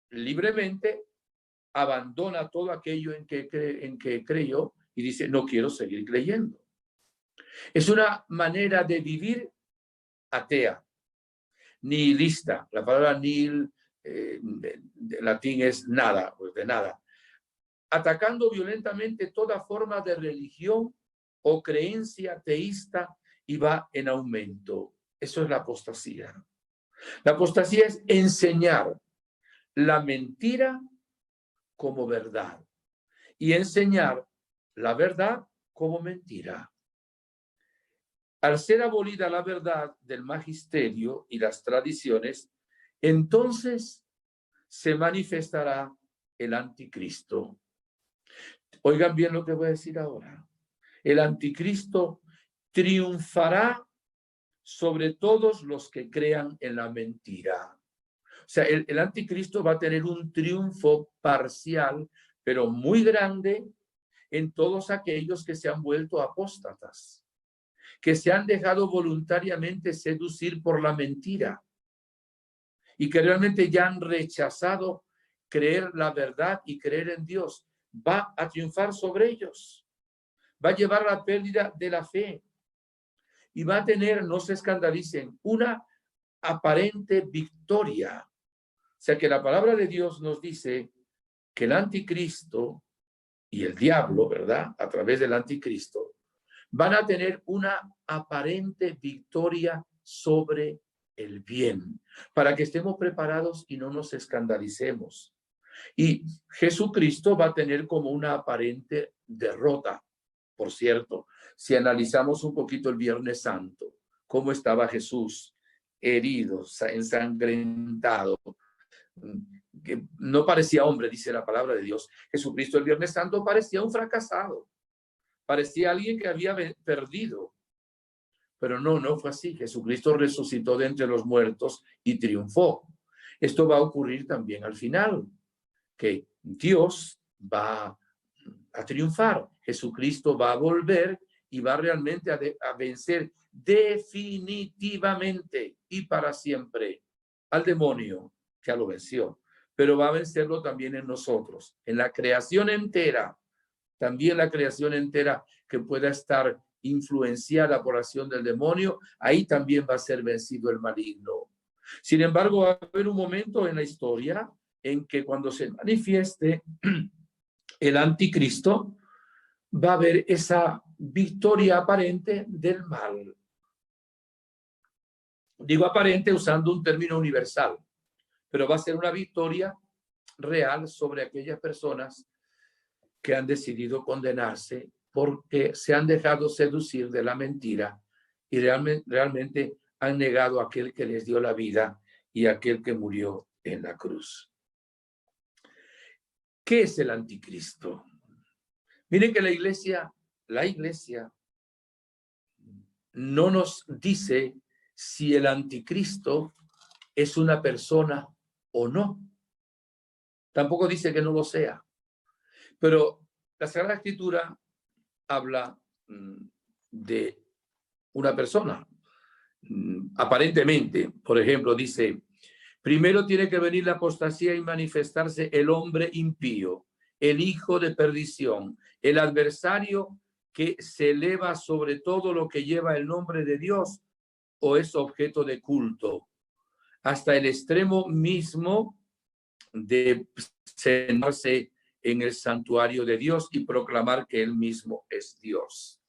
libremente abandona todo aquello en que creyó y dice, no quiero seguir creyendo. Es una manera de vivir atea, nihilista. La palabra nihil de latín es nada, pues de nada. Atacando violentamente toda forma de religión o creencia teísta y va en aumento. Eso es la apostasía. La apostasía es enseñar la mentira como verdad y enseñar la verdad como mentira. Al ser abolida la verdad del magisterio y las tradiciones, entonces se manifestará el anticristo. Oigan bien lo que voy a decir ahora. El anticristo triunfará sobre todos los que crean en la mentira. O sea, el anticristo va a tener un triunfo parcial, pero muy grande en todos aquellos que se han vuelto apóstatas, que se han dejado voluntariamente seducir por la mentira y que realmente ya han rechazado creer la verdad y creer en Dios. Va a triunfar sobre ellos, va a llevar a la pérdida de la fe y va a tener, no se escandalicen, una aparente victoria. O sea que la palabra de Dios nos dice que el anticristo y el diablo, ¿verdad? A través del anticristo, van a tener una aparente victoria sobre el bien, para que estemos preparados y no nos escandalicemos. Y Jesucristo va a tener como una aparente derrota. Por cierto, si analizamos un poquito el Viernes Santo, cómo estaba Jesús, herido, ensangrentado, que no parecía hombre, dice la palabra de Dios. Jesucristo el Viernes Santo parecía un fracasado, parecía alguien que había perdido. Pero no fue así. Jesucristo resucitó de entre los muertos y triunfó. Esto va a ocurrir también al final, que Dios va a triunfar. Jesucristo va a volver y va realmente a vencer definitivamente y para siempre al demonio. Ya lo venció, pero va a vencerlo también en nosotros, en la creación entera, también la creación entera que pueda estar influenciada por la acción del demonio, ahí también va a ser vencido el maligno. Sin embargo, va a haber un momento en la historia en que cuando se manifieste el anticristo, va a haber esa victoria aparente del mal. Digo aparente usando un término universal, pero va a ser una victoria real sobre aquellas personas que han decidido condenarse porque se han dejado seducir de la mentira y realmente han negado a aquel que les dio la vida y a aquel que murió en la cruz. ¿Qué es el anticristo? Miren que la iglesia no nos dice si el anticristo es una persona o no. Tampoco dice que no lo sea. Pero la Sagrada Escritura habla de una persona. Aparentemente, por ejemplo, dice, primero tiene que venir la apostasía y manifestarse el hombre impío, el hijo de perdición, el adversario que se eleva sobre todo lo que lleva el nombre de Dios o es objeto de culto, hasta el extremo mismo de sentarse en el santuario de Dios y proclamar que él mismo es Dios.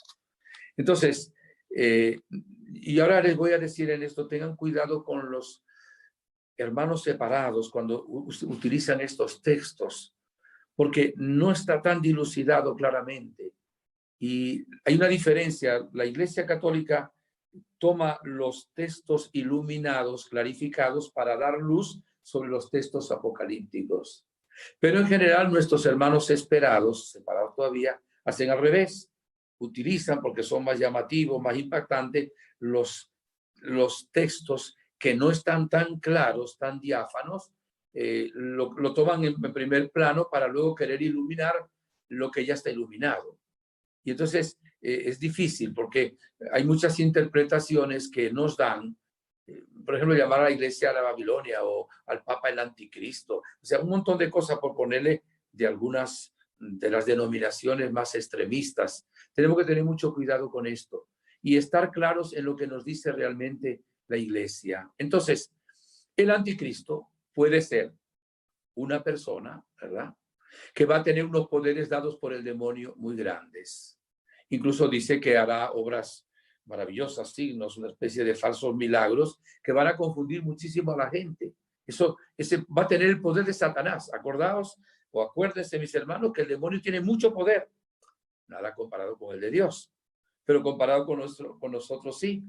Entonces, y ahora les voy a decir en esto, tengan cuidado con los hermanos separados cuando utilizan estos textos, porque no está tan dilucidado claramente. Y hay una diferencia. La Iglesia Católica toma los textos iluminados, clarificados, para dar luz sobre los textos apocalípticos. Pero en general nuestros hermanos separados todavía, hacen al revés. utilizan, porque son más llamativos, más impactantes, los textos que no están tan claros, tan diáfanos, lo toman en primer plano para luego querer iluminar lo que ya está iluminado. Y entonces es difícil porque hay muchas interpretaciones que nos dan, por ejemplo, llamar a la iglesia a la Babilonia o al Papa el anticristo, o sea, un montón de cosas por ponerle de algunas de las denominaciones más extremistas. Tenemos que tener mucho cuidado con esto y estar claros en lo que nos dice realmente la iglesia. Entonces, el anticristo puede ser una persona, ¿verdad?, que va a tener unos poderes dados por el demonio muy grandes. Incluso dice que hará obras maravillosas, signos, una especie de falsos milagros que van a confundir muchísimo a la gente. Ese va a tener el poder de Satanás. Acordaos o acuérdense, mis hermanos, que el demonio tiene mucho poder. Nada comparado con el de Dios, pero comparado con nosotros sí,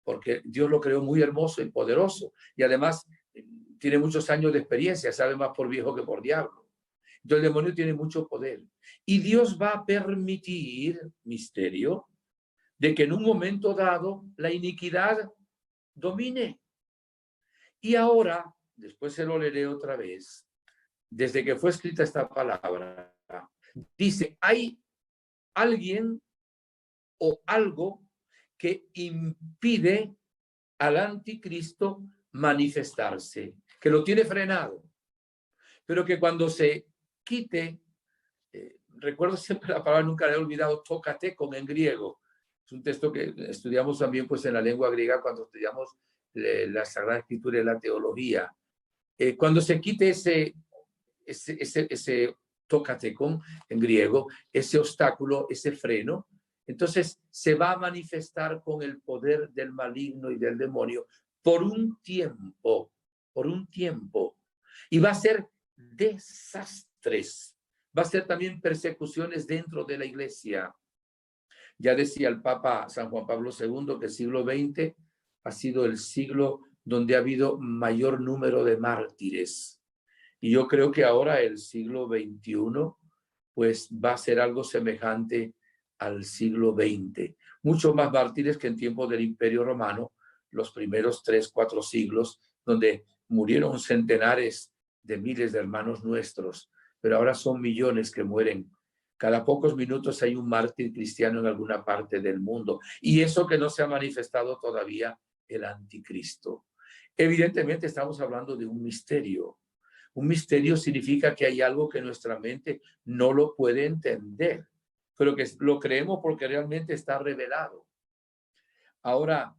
porque Dios lo creó muy hermoso y poderoso. Y además tiene muchos años de experiencia, sabe más por viejo que por diablo. Entonces el demonio tiene mucho poder. Y Dios va a permitir, misterio, de que en un momento dado la iniquidad domine. Y ahora, después se lo leeré otra vez, desde que fue escrita esta palabra, dice, hay alguien o algo que impide al anticristo manifestarse, que lo tiene frenado, pero que cuando se quite, recuerdo siempre la palabra, nunca la he olvidado, tokatēkon en griego. Es un texto que estudiamos también pues en la lengua griega cuando estudiamos la Sagrada Escritura y la teología. Cuando se quite ese tokatēkon en griego, ese obstáculo, ese freno, entonces se va a manifestar con el poder del maligno y del demonio por un tiempo, y va a ser desastres, va a ser también persecuciones dentro de la iglesia. Ya decía el Papa San Juan Pablo II que el siglo XX ha sido el siglo donde ha habido mayor número de mártires. Y yo creo que ahora el siglo XXI pues va a ser algo semejante al siglo XX. Muchos más mártires que en tiempos del Imperio Romano, los primeros 3, 4 siglos, donde murieron centenares de miles de hermanos nuestros, pero ahora son millones que mueren. Cada pocos minutos hay un mártir cristiano en alguna parte del mundo. Y eso que no se ha manifestado todavía el anticristo. Evidentemente estamos hablando de un misterio. Un misterio significa que hay algo que nuestra mente no lo puede entender, pero que lo creemos porque realmente está revelado. Ahora,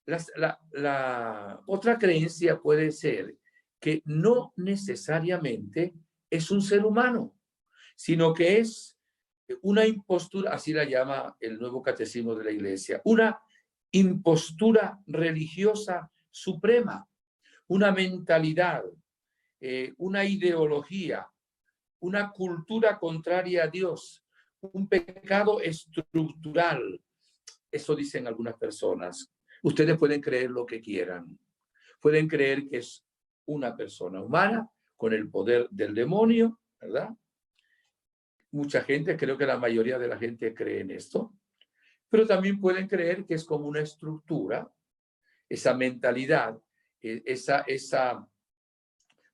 la otra creencia puede ser que no necesariamente es un ser humano, sino que es una impostura, así la llama el Nuevo Catecismo de la Iglesia, una impostura religiosa suprema, una mentalidad, una ideología, una cultura contraria a Dios, un pecado estructural. Eso dicen algunas personas. Ustedes pueden creer lo que quieran. Pueden creer que es una persona humana con el poder del demonio, ¿verdad? Mucha gente, creo que la mayoría de la gente cree en esto, pero también pueden creer que es como una estructura, esa mentalidad,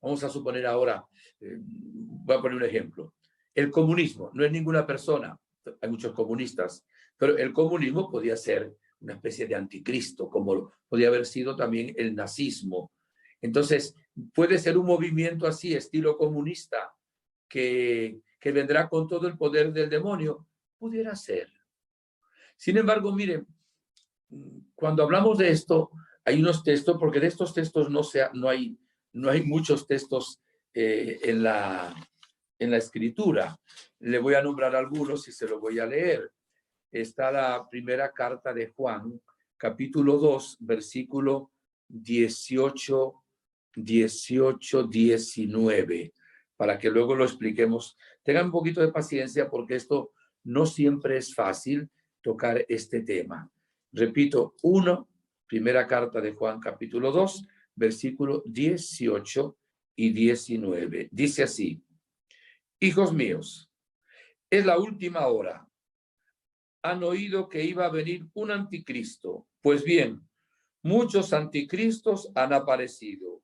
vamos a suponer ahora, voy a poner un ejemplo. El comunismo no es ninguna persona, hay muchos comunistas, pero el comunismo podía ser una especie de anticristo, como podía haber sido también el nazismo. Entonces, puede ser un movimiento así, estilo comunista, que vendrá con todo el poder del demonio. Pudiera ser. Sin embargo, miren, cuando hablamos de esto, hay unos textos, porque de estos textos no hay muchos textos en la escritura. Le voy a nombrar algunos y se los voy a leer. Está la primera carta de Juan, capítulo 2, versículo 18, 19, para que luego lo expliquemos. Tengan un poquito de paciencia porque esto no siempre es fácil tocar este tema. Repito, primera carta de Juan, capítulo 2, versículo 18 y 19. Dice así: hijos míos, es la última hora. han oído que iba a venir un anticristo. Pues bien, muchos anticristos han aparecido,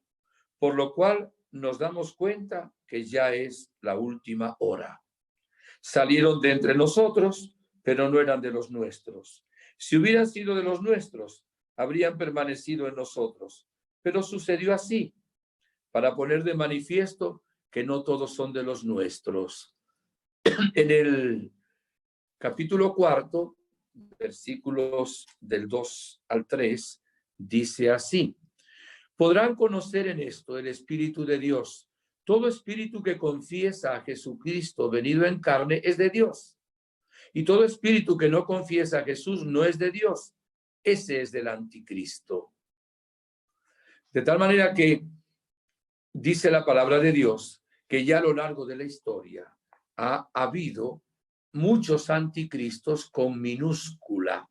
por lo cual nos damos cuenta que ya es la última hora. Salieron de entre nosotros, pero no eran de los nuestros. Si hubieran sido de los nuestros, habrían permanecido en nosotros. Pero sucedió así, para poner de manifiesto que no todos son de los nuestros. En el capítulo 4, versículos del 2 al 3, dice así: podrán conocer en esto el Espíritu de Dios. Todo espíritu que confiesa a Jesucristo venido en carne es de Dios. Y todo espíritu que no confiesa a Jesús no es de Dios. Ese es del anticristo. De tal manera que dice la palabra de Dios que ya a lo largo de la historia ha habido muchos anticristos con minúscula.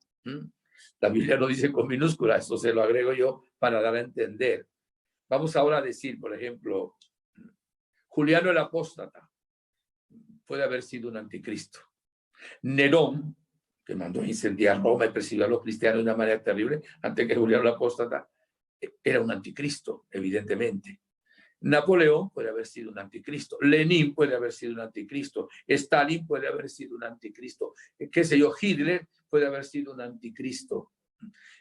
La Biblia no dice con minúscula, eso se lo agrego yo para dar a entender. Vamos ahora a decir, por ejemplo, Juliano el Apóstata puede haber sido un anticristo. Nerón, que mandó incendiar Roma y persiguió a los cristianos de una manera terrible, antes que Juliano el Apóstata, era un anticristo, evidentemente. Napoleón puede haber sido un anticristo. Lenin puede haber sido un anticristo. Stalin puede haber sido un anticristo. Qué sé yo, Hitler puede haber sido un anticristo.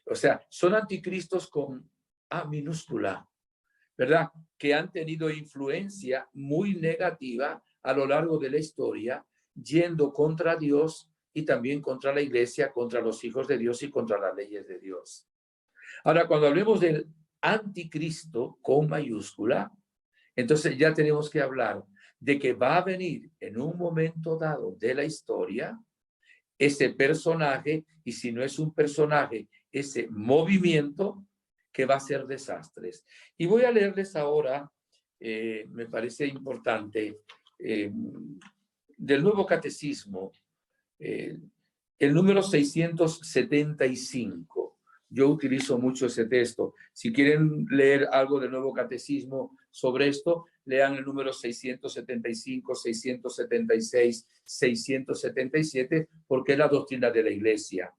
O sea, son anticristos con A minúscula, ¿verdad? Que han tenido influencia muy negativa a lo largo de la historia, yendo contra Dios y también contra la iglesia, contra los hijos de Dios y contra las leyes de Dios. Ahora, cuando hablemos del anticristo con mayúscula, entonces ya tenemos que hablar de que va a venir en un momento dado de la historia ese personaje, y si no es un personaje, ese movimiento que va a ser desastres. Y voy a leerles ahora, me parece importante, del Nuevo Catecismo, el número 675. Yo utilizo mucho ese texto. Si quieren leer algo del Nuevo Catecismo sobre esto, lean el número 675, 676, 677, porque es la doctrina de la Iglesia.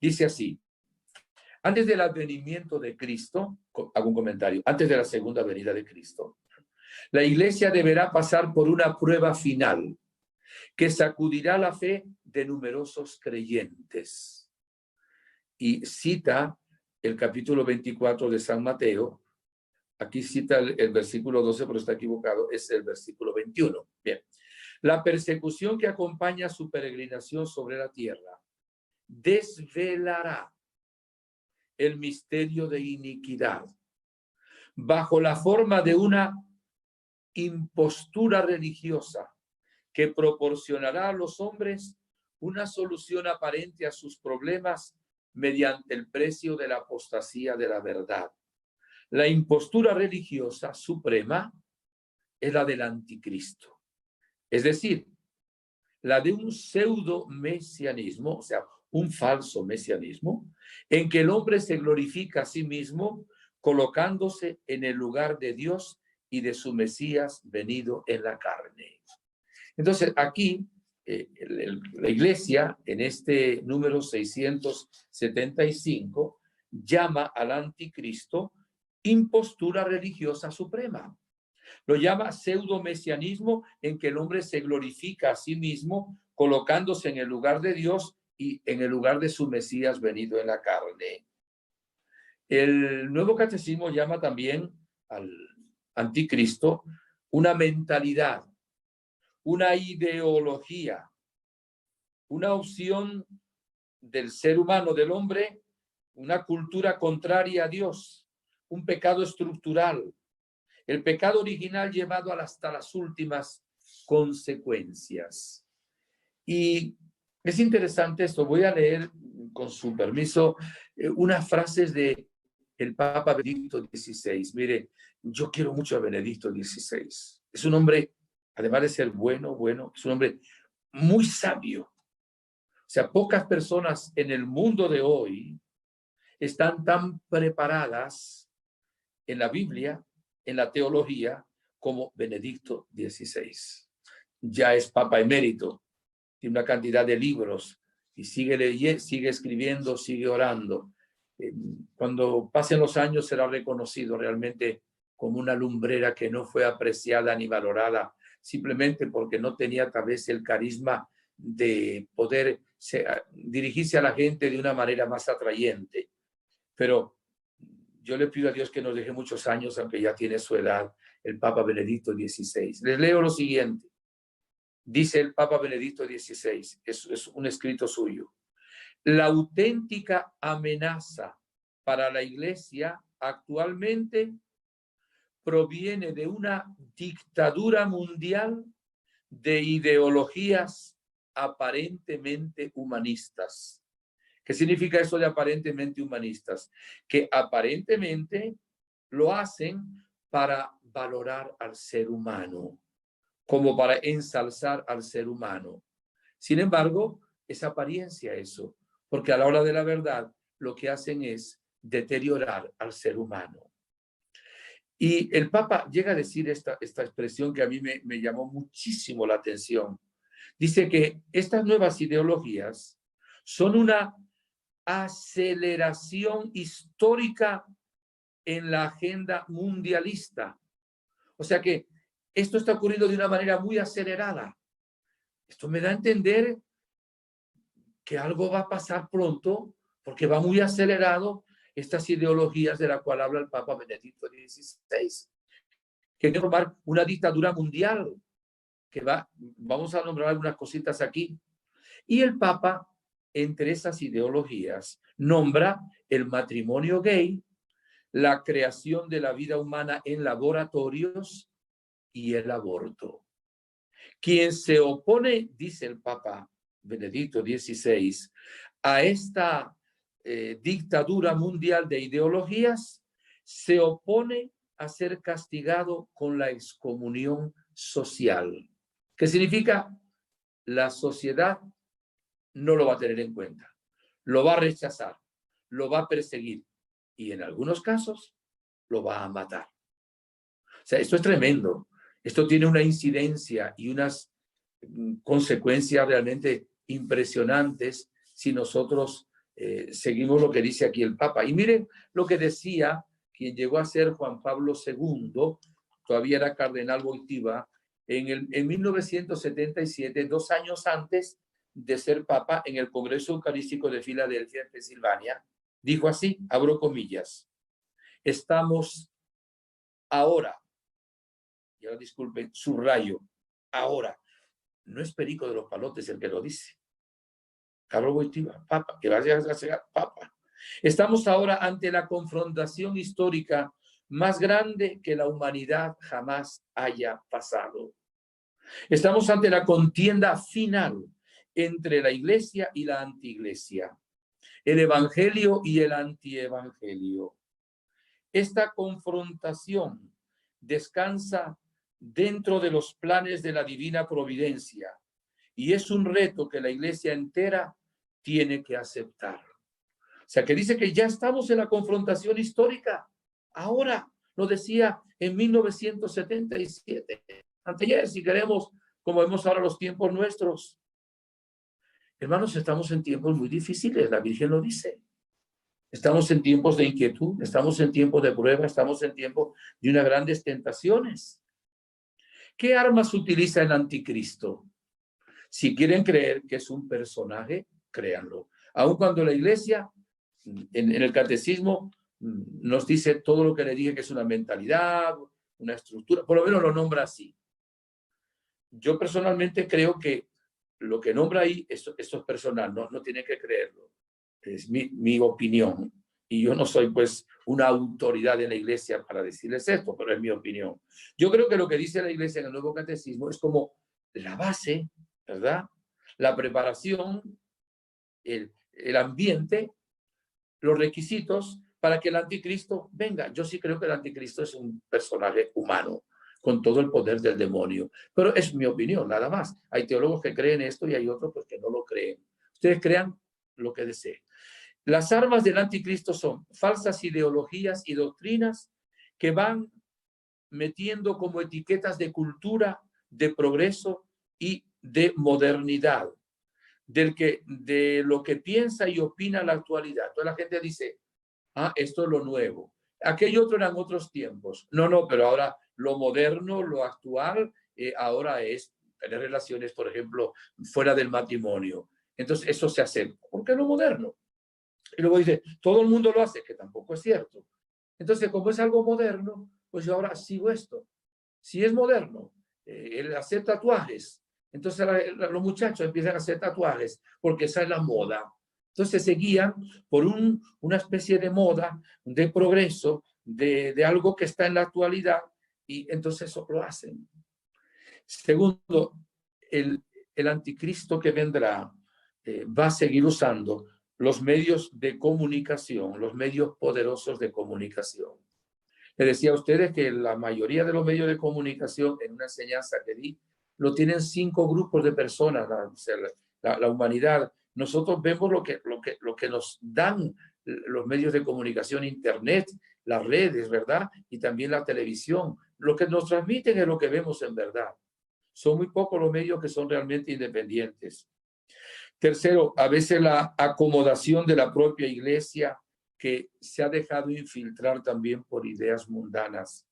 Dice así: antes del advenimiento de Cristo, hago un comentario, antes de la segunda venida de Cristo, la Iglesia deberá pasar por una prueba final que sacudirá la fe de numerosos creyentes. Y cita el capítulo 24 de San Mateo. Aquí cita el versículo 12, pero está equivocado, es el versículo 21. Bien. La persecución que acompaña su peregrinación sobre la tierra desvelará el misterio de iniquidad bajo la forma de una impostura religiosa que proporcionará a los hombres una solución aparente a sus problemas mediante el precio de la apostasía de la verdad. La impostura religiosa suprema es la del anticristo, es decir, la de un pseudo mesianismo, o sea, un falso mesianismo, en que el hombre se glorifica a sí mismo colocándose en el lugar de Dios y de su Mesías venido en la carne. Entonces, aquí la Iglesia, en este número 675, llama al anticristo impostura religiosa suprema. Lo llama pseudo-mesianismo, en que el hombre se glorifica a sí mismo colocándose en el lugar de Dios y en el lugar de su Mesías venido en la carne. El Nuevo Catecismo llama también al anticristo una mentalidad, una ideología, una opción del ser humano, del hombre, una cultura contraria a Dios, un pecado estructural, el pecado original llevado hasta las últimas consecuencias. Y es interesante esto. Voy a leer, con su permiso, unas frases de el Papa Benedicto XVI. Mire, yo quiero mucho a Benedicto XVI. Es un hombre, además de ser bueno, es un hombre muy sabio. O sea, pocas personas en el mundo de hoy están tan preparadas en la Biblia, en la teología, como Benedicto XVI. Ya es Papa emérito, tiene una cantidad de libros y sigue leyendo, sigue escribiendo, sigue orando. Cuando pasen los años será reconocido realmente como una lumbrera que no fue apreciada ni valorada, simplemente porque no tenía tal vez el carisma de poder dirigirse a la gente de una manera más atrayente. Pero yo le pido a Dios que nos deje muchos años, aunque ya tiene su edad, el Papa Benedicto XVI. Les leo lo siguiente. Dice el Papa Benedicto XVI, es un escrito suyo. La auténtica amenaza para la Iglesia actualmente proviene de una dictadura mundial de ideologías aparentemente humanistas. ¿Qué significa eso de aparentemente humanistas? Que aparentemente lo hacen para valorar al ser humano, como para ensalzar al ser humano. Sin embargo, es apariencia eso, porque a la hora de la verdad lo que hacen es deteriorar al ser humano. Y el Papa llega a decir esta expresión que a mí me llamó muchísimo la atención. Dice que estas nuevas ideologías son una aceleración histórica en la agenda mundialista. O sea que esto está ocurriendo de una manera muy acelerada. Esto me da a entender que algo va a pasar pronto, porque va muy acelerado estas ideologías de la cual habla el Papa Benedicto XVI, que quiere formar una dictadura mundial, que vamos a nombrar algunas cositas aquí. Y el Papa, entre esas ideologías, nombra el matrimonio gay, la creación de la vida humana en laboratorios y el aborto. Quien se opone, dice el Papa Benedicto XVI, a esta dictadura mundial de ideologías, se opone a ser castigado con la excomunión social. ¿Qué significa? La sociedad no lo va a tener en cuenta, lo va a rechazar, lo va a perseguir y en algunos casos lo va a matar. O sea, esto es tremendo. Esto tiene una incidencia y unas consecuencias realmente impresionantes si nosotros seguimos lo que dice aquí el Papa. Y miren lo que decía quien llegó a ser Juan Pablo II, todavía era cardenal Wojtyła, en 1977, 2 años antes de ser Papa, en el Congreso Eucarístico de Filadelfia, en Pensilvania, dijo así, abro comillas, estamos ahora, y ahora disculpen, subrayo, ahora, no es Perico de los Palotes el que lo dice, Carlos Wojtyła, Papa, que vaya a ser Papa. Estamos ahora ante la confrontación histórica más grande que la humanidad jamás haya pasado. Estamos ante la contienda final entre la Iglesia y la antiiglesia, el Evangelio y el antievangelio. Esta confrontación descansa dentro de los planes de la divina providencia y es un reto que la Iglesia entera tiene que aceptar. O sea, que dice que ya estamos en la confrontación histórica. Ahora, lo decía en 1977. Anteayer, si queremos, como vemos ahora los tiempos nuestros. Hermanos, estamos en tiempos muy difíciles, la Virgen lo dice. Estamos en tiempos de inquietud, estamos en tiempos de prueba, estamos en tiempos de unas grandes tentaciones. ¿Qué armas utiliza el anticristo? Si quieren creer que es un personaje, créanlo. Aun cuando la Iglesia, en el catecismo, nos dice todo lo que le dije que es una mentalidad, una estructura, por lo menos lo nombra así. Yo personalmente creo que lo que nombra ahí, esto es personal, no tiene que creerlo. Es mi opinión. Y yo no soy pues una autoridad en la Iglesia para decirles esto, pero es mi opinión. Yo creo que lo que dice la Iglesia en el Nuevo Catecismo es como la base, ¿verdad? La preparación, el ambiente, los requisitos para que el anticristo venga. Yo sí creo que el anticristo es un personaje humano, con todo el poder del demonio. Pero es mi opinión, nada más. Hay teólogos que creen esto y hay otros pues, que no lo creen. Ustedes crean lo que deseen. Las armas del anticristo son falsas ideologías y doctrinas que van metiendo como etiquetas de cultura, de progreso y de modernidad. de lo que piensa y opina la actualidad. Entonces la gente dice, ah, esto es lo nuevo. Aquello otro eran otros tiempos. No, no, pero ahora lo moderno, lo actual, ahora es tener relaciones, por ejemplo, fuera del matrimonio. Entonces eso se hace, porque es lo moderno. Y luego dice, todo el mundo lo hace, que tampoco es cierto. Entonces, como es algo moderno, pues yo ahora sigo esto. Si es moderno, el hacer tatuajes, entonces los muchachos empiezan a hacer tatuajes porque esa es la moda. Entonces se guían por una especie de moda, de progreso, de algo que está en la actualidad, y entonces eso lo hacen. Segundo, el anticristo que vendrá va a seguir usando los medios de comunicación, los medios poderosos de comunicación. Le decía a ustedes que la mayoría de los medios de comunicación, en una enseñanza que di, lo tienen 5 grupos de personas, la humanidad. Nosotros vemos lo que nos dan los medios de comunicación, internet, las redes, ¿verdad? Y también la televisión. Lo que nos transmiten es lo que vemos en verdad. Son muy pocos los medios que son realmente independientes. Tercero, a veces la acomodación de la propia iglesia, que se ha dejado infiltrar también por ideas mundanas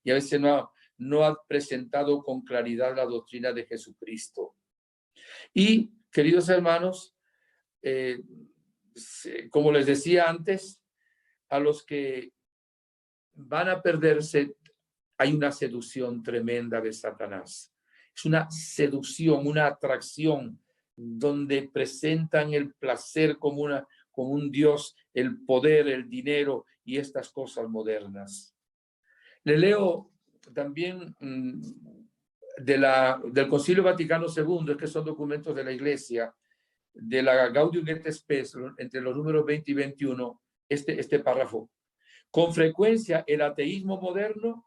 y a veces no ha presentado con claridad la doctrina de Jesucristo. Y, queridos hermanos, como les decía antes, a los que van a perderse, hay una seducción tremenda de Satanás. Es una seducción, una atracción, donde presentan el placer como un Dios, el poder, el dinero y estas cosas modernas. Le leo también del Concilio Vaticano II, es que son documentos de la Iglesia, de la Gaudium et Spes, entre los números 20 y 21, este párrafo. Con frecuencia el ateísmo moderno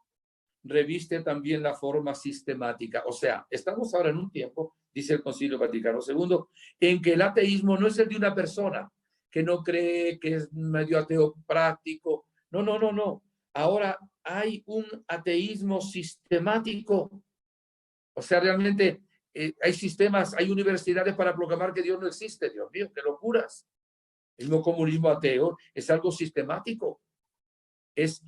reviste también la forma sistemática. O sea, estamos ahora en un tiempo, dice el Concilio Vaticano II, en que el ateísmo no es el de una persona que no cree, que es medio ateo práctico. No, no, no, no. Ahora hay un ateísmo sistemático. O sea, realmente hay sistemas, hay universidades para proclamar que Dios no existe. Dios mío, qué locuras. El mismo comunismo ateo es algo sistemático. Es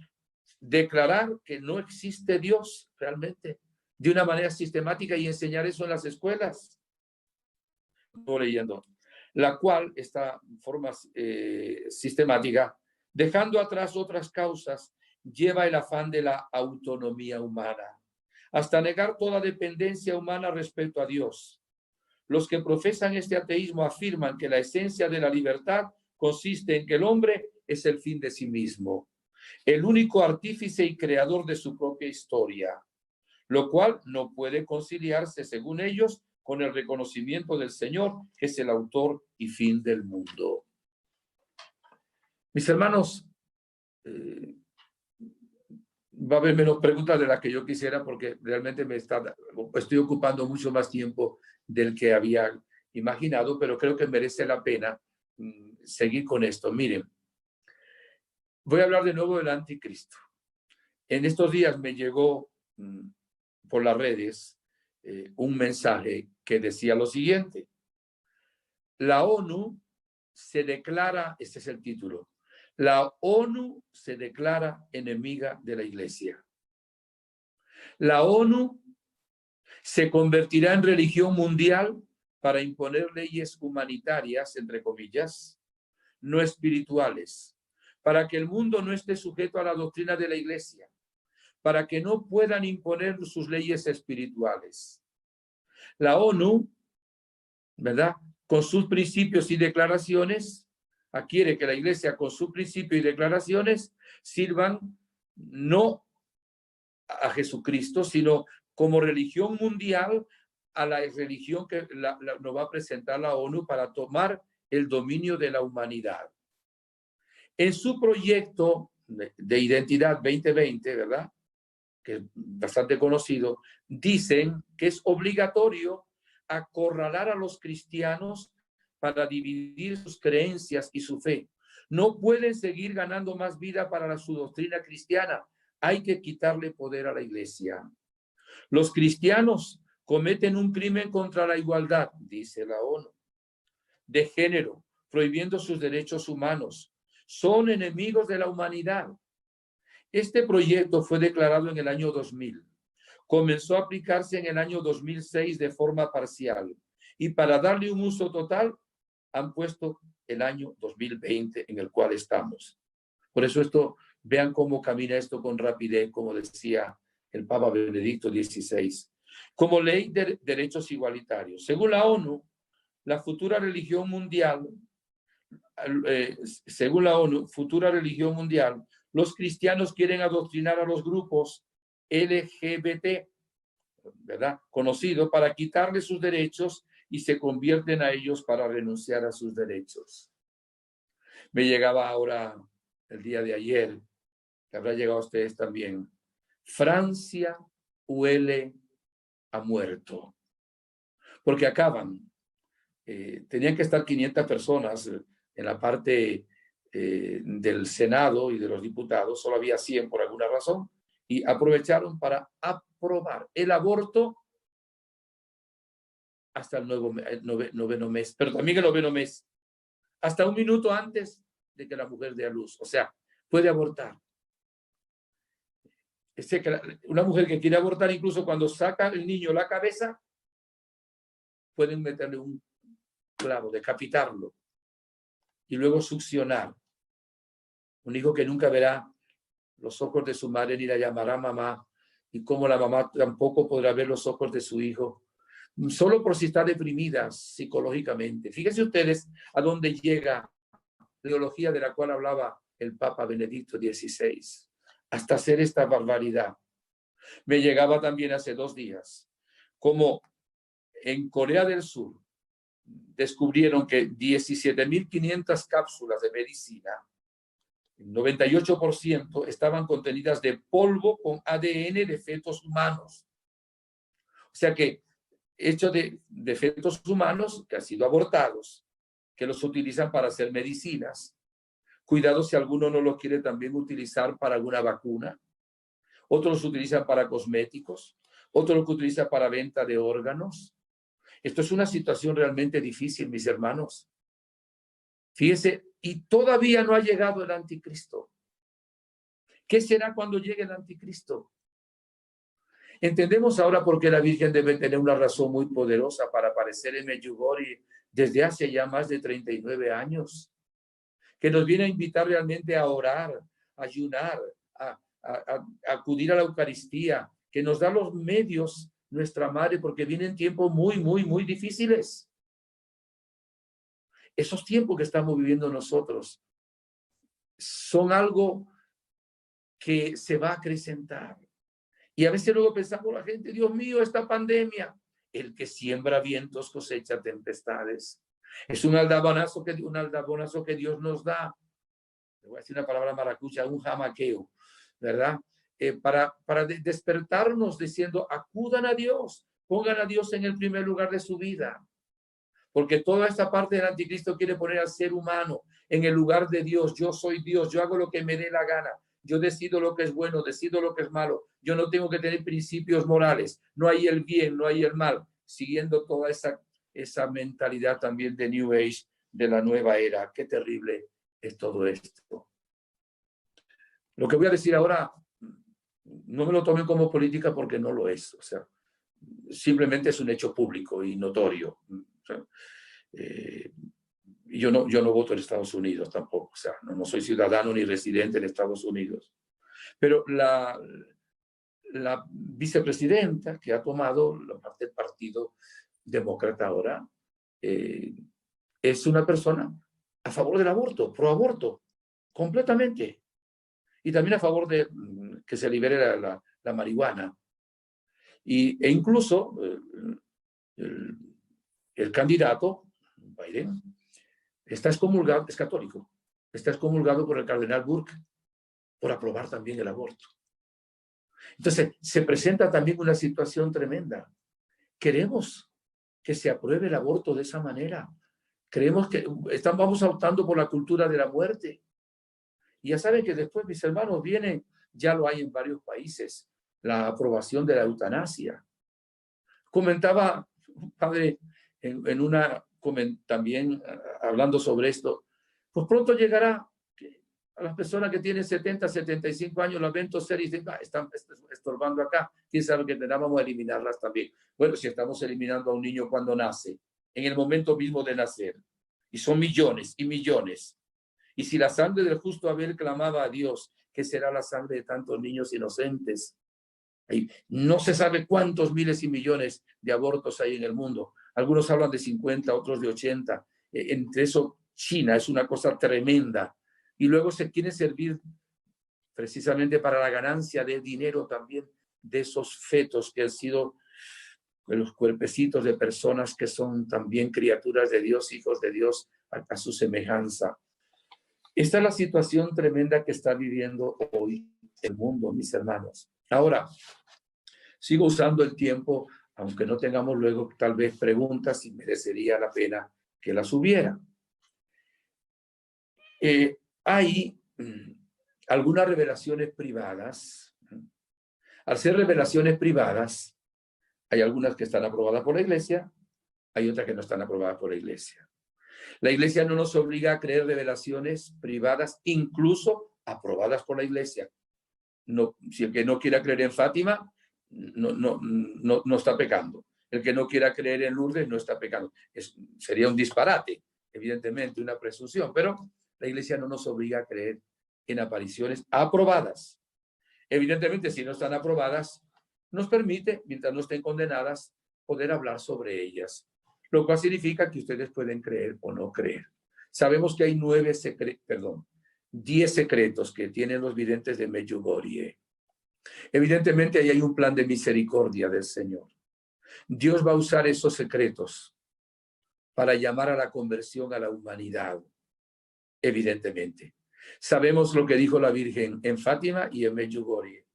declarar que no existe Dios realmente de una manera sistemática y enseñar eso en las escuelas. Estoy leyendo. La cual, esta forma sistemática, dejando atrás otras causas, lleva el afán de la autonomía humana, hasta negar toda dependencia humana respecto a Dios. Los que profesan este ateísmo afirman que la esencia de la libertad consiste en que el hombre es el fin de sí mismo, el único artífice y creador de su propia historia, lo cual no puede conciliarse, según ellos, con el reconocimiento del Señor, que es el autor y fin del mundo. Mis hermanos, va a haber menos preguntas de las que yo quisiera, porque realmente estoy ocupando mucho más tiempo del que había imaginado, pero creo que merece la pena seguir con esto. Miren, voy a hablar de nuevo del anticristo. En estos días me llegó por las redes un mensaje que decía lo siguiente: la ONU se declara, este es el título, la ONU se declara enemiga de la Iglesia. La ONU se convertirá en religión mundial para imponer leyes humanitarias, entre comillas, no espirituales, para que el mundo no esté sujeto a la doctrina de la Iglesia, para que no puedan imponer sus leyes espirituales. La ONU, ¿verdad?, con sus principios y declaraciones, quiere que la Iglesia con sus principios y declaraciones sirvan no a Jesucristo, sino como religión mundial, a la religión que nos va a presentar la ONU para tomar el dominio de la humanidad. En su proyecto de identidad 2020, ¿verdad?, que es bastante conocido, dicen que es obligatorio acorralar a los cristianos para dividir sus creencias y su fe. No pueden seguir ganando más vida para su doctrina cristiana. Hay que quitarle poder a la Iglesia. Los cristianos cometen un crimen contra la igualdad, dice la ONU. de género, prohibiendo sus derechos humanos. Son enemigos de la humanidad. Este proyecto fue declarado en el año 2000. Comenzó a aplicarse en el año 2006 de forma parcial. Y para darle un uso total, han puesto el año 2020 en el cual estamos. Por eso vean cómo camina esto con rapidez, como decía el Papa Benedicto XVI. Como ley de derechos igualitarios. Según la ONU, la futura religión mundial, los cristianos quieren adoctrinar a los grupos LGBT, ¿verdad?, conocidos, para quitarles sus derechos y se convierten a ellos para renunciar a sus derechos. Me llegaba ahora, el día de ayer, que habrá llegado a ustedes también, Francia huele a muerto, porque acaban. Tenían que estar 500 personas en la parte del Senado y de los diputados, solo había 100 por alguna razón, y aprovecharon para aprobar el aborto hasta el noveno mes, pero también el noveno mes, hasta un minuto antes de que la mujer dé a luz. O sea, puede abortar. Una mujer que quiere abortar, incluso cuando saca el niño la cabeza, pueden meterle un clavo, decapitarlo y luego succionar. Un hijo que nunca verá los ojos de su madre ni la llamará mamá, y como la mamá tampoco podrá ver los ojos de su hijo, solo por si está deprimida psicológicamente. Fíjense ustedes a dónde llega la ideología de la cual hablaba el Papa Benedicto XVI, hasta hacer esta barbaridad. Me llegaba también hace 2 días, como en Corea del Sur descubrieron que 17.500 cápsulas de medicina, el 98% estaban contenidas de polvo con ADN de fetos humanos. O sea que, hecho de fetos humanos que han sido abortados, que los utilizan para hacer medicinas. Cuidado si alguno no los quiere también utilizar para alguna vacuna. Otros los utilizan para cosméticos. Otros los utilizan para venta de órganos. Esto es una situación realmente difícil, mis hermanos. Fíjense, y todavía no ha llegado el anticristo. ¿Qué será cuando llegue el anticristo? Entendemos ahora por qué la Virgen debe tener una razón muy poderosa para aparecer en Medjugorje desde hace ya más de 39 años, que nos viene a invitar realmente a orar, a ayunar, a acudir a la Eucaristía, que nos da los medios nuestra Madre, porque vienen tiempos muy, muy, muy difíciles. Esos tiempos que estamos viviendo nosotros son algo que se va a acrecentar. Y a veces luego pensamos la gente, Dios mío, esta pandemia, el que siembra vientos cosecha tempestades. Es un aldabonazo que Dios nos da. Le voy a decir una palabra maracucha, un jamaqueo, ¿verdad? Para despertarnos diciendo, acudan a Dios, pongan a Dios en el primer lugar de su vida. Porque toda esta parte del anticristo quiere poner al ser humano en el lugar de Dios. Yo soy Dios, yo hago lo que me dé la gana. Yo decido lo que es bueno, decido lo que es malo. Yo no tengo que tener principios morales. No hay el bien, no hay el mal. Siguiendo toda esa mentalidad también de New Age, de la nueva era. Qué terrible es todo esto. Lo que voy a decir ahora, no me lo tomen como política porque no lo es. O sea, simplemente es un hecho público y notorio. O sea, yo no voto en Estados Unidos tampoco. O sea, no soy ciudadano ni residente en Estados Unidos. Pero la vicepresidenta que ha tomado la parte del Partido Demócrata ahora es una persona a favor del aborto, pro aborto, completamente. Y también a favor de que se libere la marihuana. E incluso el candidato, Biden, está excomulgado, es católico, está excomulgado por el cardenal Burke por aprobar también el aborto. Entonces, se presenta también una situación tremenda. Queremos que se apruebe el aborto de esa manera. Creemos que vamos optando por la cultura de la muerte. Y ya saben que después, mis hermanos, viene, ya lo hay en varios países, la aprobación de la eutanasia. Comentaba un padre en una también hablando sobre esto, pues pronto llegará a las personas que tienen 70, 75 años, las ven toser y dicen, están estorbando acá, quién sabe que vamos a eliminarlas también. Bueno, si estamos eliminando a un niño cuando nace, en el momento mismo de nacer, y son millones y millones, y si la sangre del justo Abel clamaba a Dios, ¿qué será la sangre de tantos niños inocentes? No se sabe cuántos miles y millones de abortos hay en el mundo. Algunos hablan de 50, otros de 80. Entre eso, China es una cosa tremenda. Y luego se quiere servir precisamente para la ganancia de dinero también de esos fetos que han sido los cuerpecitos de personas que son también criaturas de Dios, hijos de Dios, a su semejanza. Esta es la situación tremenda que está viviendo hoy el mundo, mis hermanos. Ahora, sigo usando el tiempo, aunque no tengamos luego tal vez preguntas y merecería la pena que las hubiera. Hay algunas revelaciones privadas. Al ser revelaciones privadas, hay algunas que están aprobadas por la iglesia, hay otras que no están aprobadas por la iglesia. La iglesia no nos obliga a creer revelaciones privadas, incluso aprobadas por la iglesia. No, si el que no quiera creer en Fátima, no está pecando. El que no quiera creer en Lourdes no está pecando. Sería un disparate, evidentemente, una presunción, pero la iglesia no nos obliga a creer en apariciones aprobadas. Evidentemente, si no están aprobadas, nos permite, mientras no estén condenadas, poder hablar sobre ellas, lo cual significa que ustedes pueden creer o no creer. Sabemos que hay 10 secretos que tienen los videntes de Medjugorje. Evidentemente, ahí hay un plan de misericordia del Señor. Dios va a usar esos secretos para llamar a la conversión a la humanidad, evidentemente. Sabemos lo que dijo la Virgen en Fátima y en Medjugorje.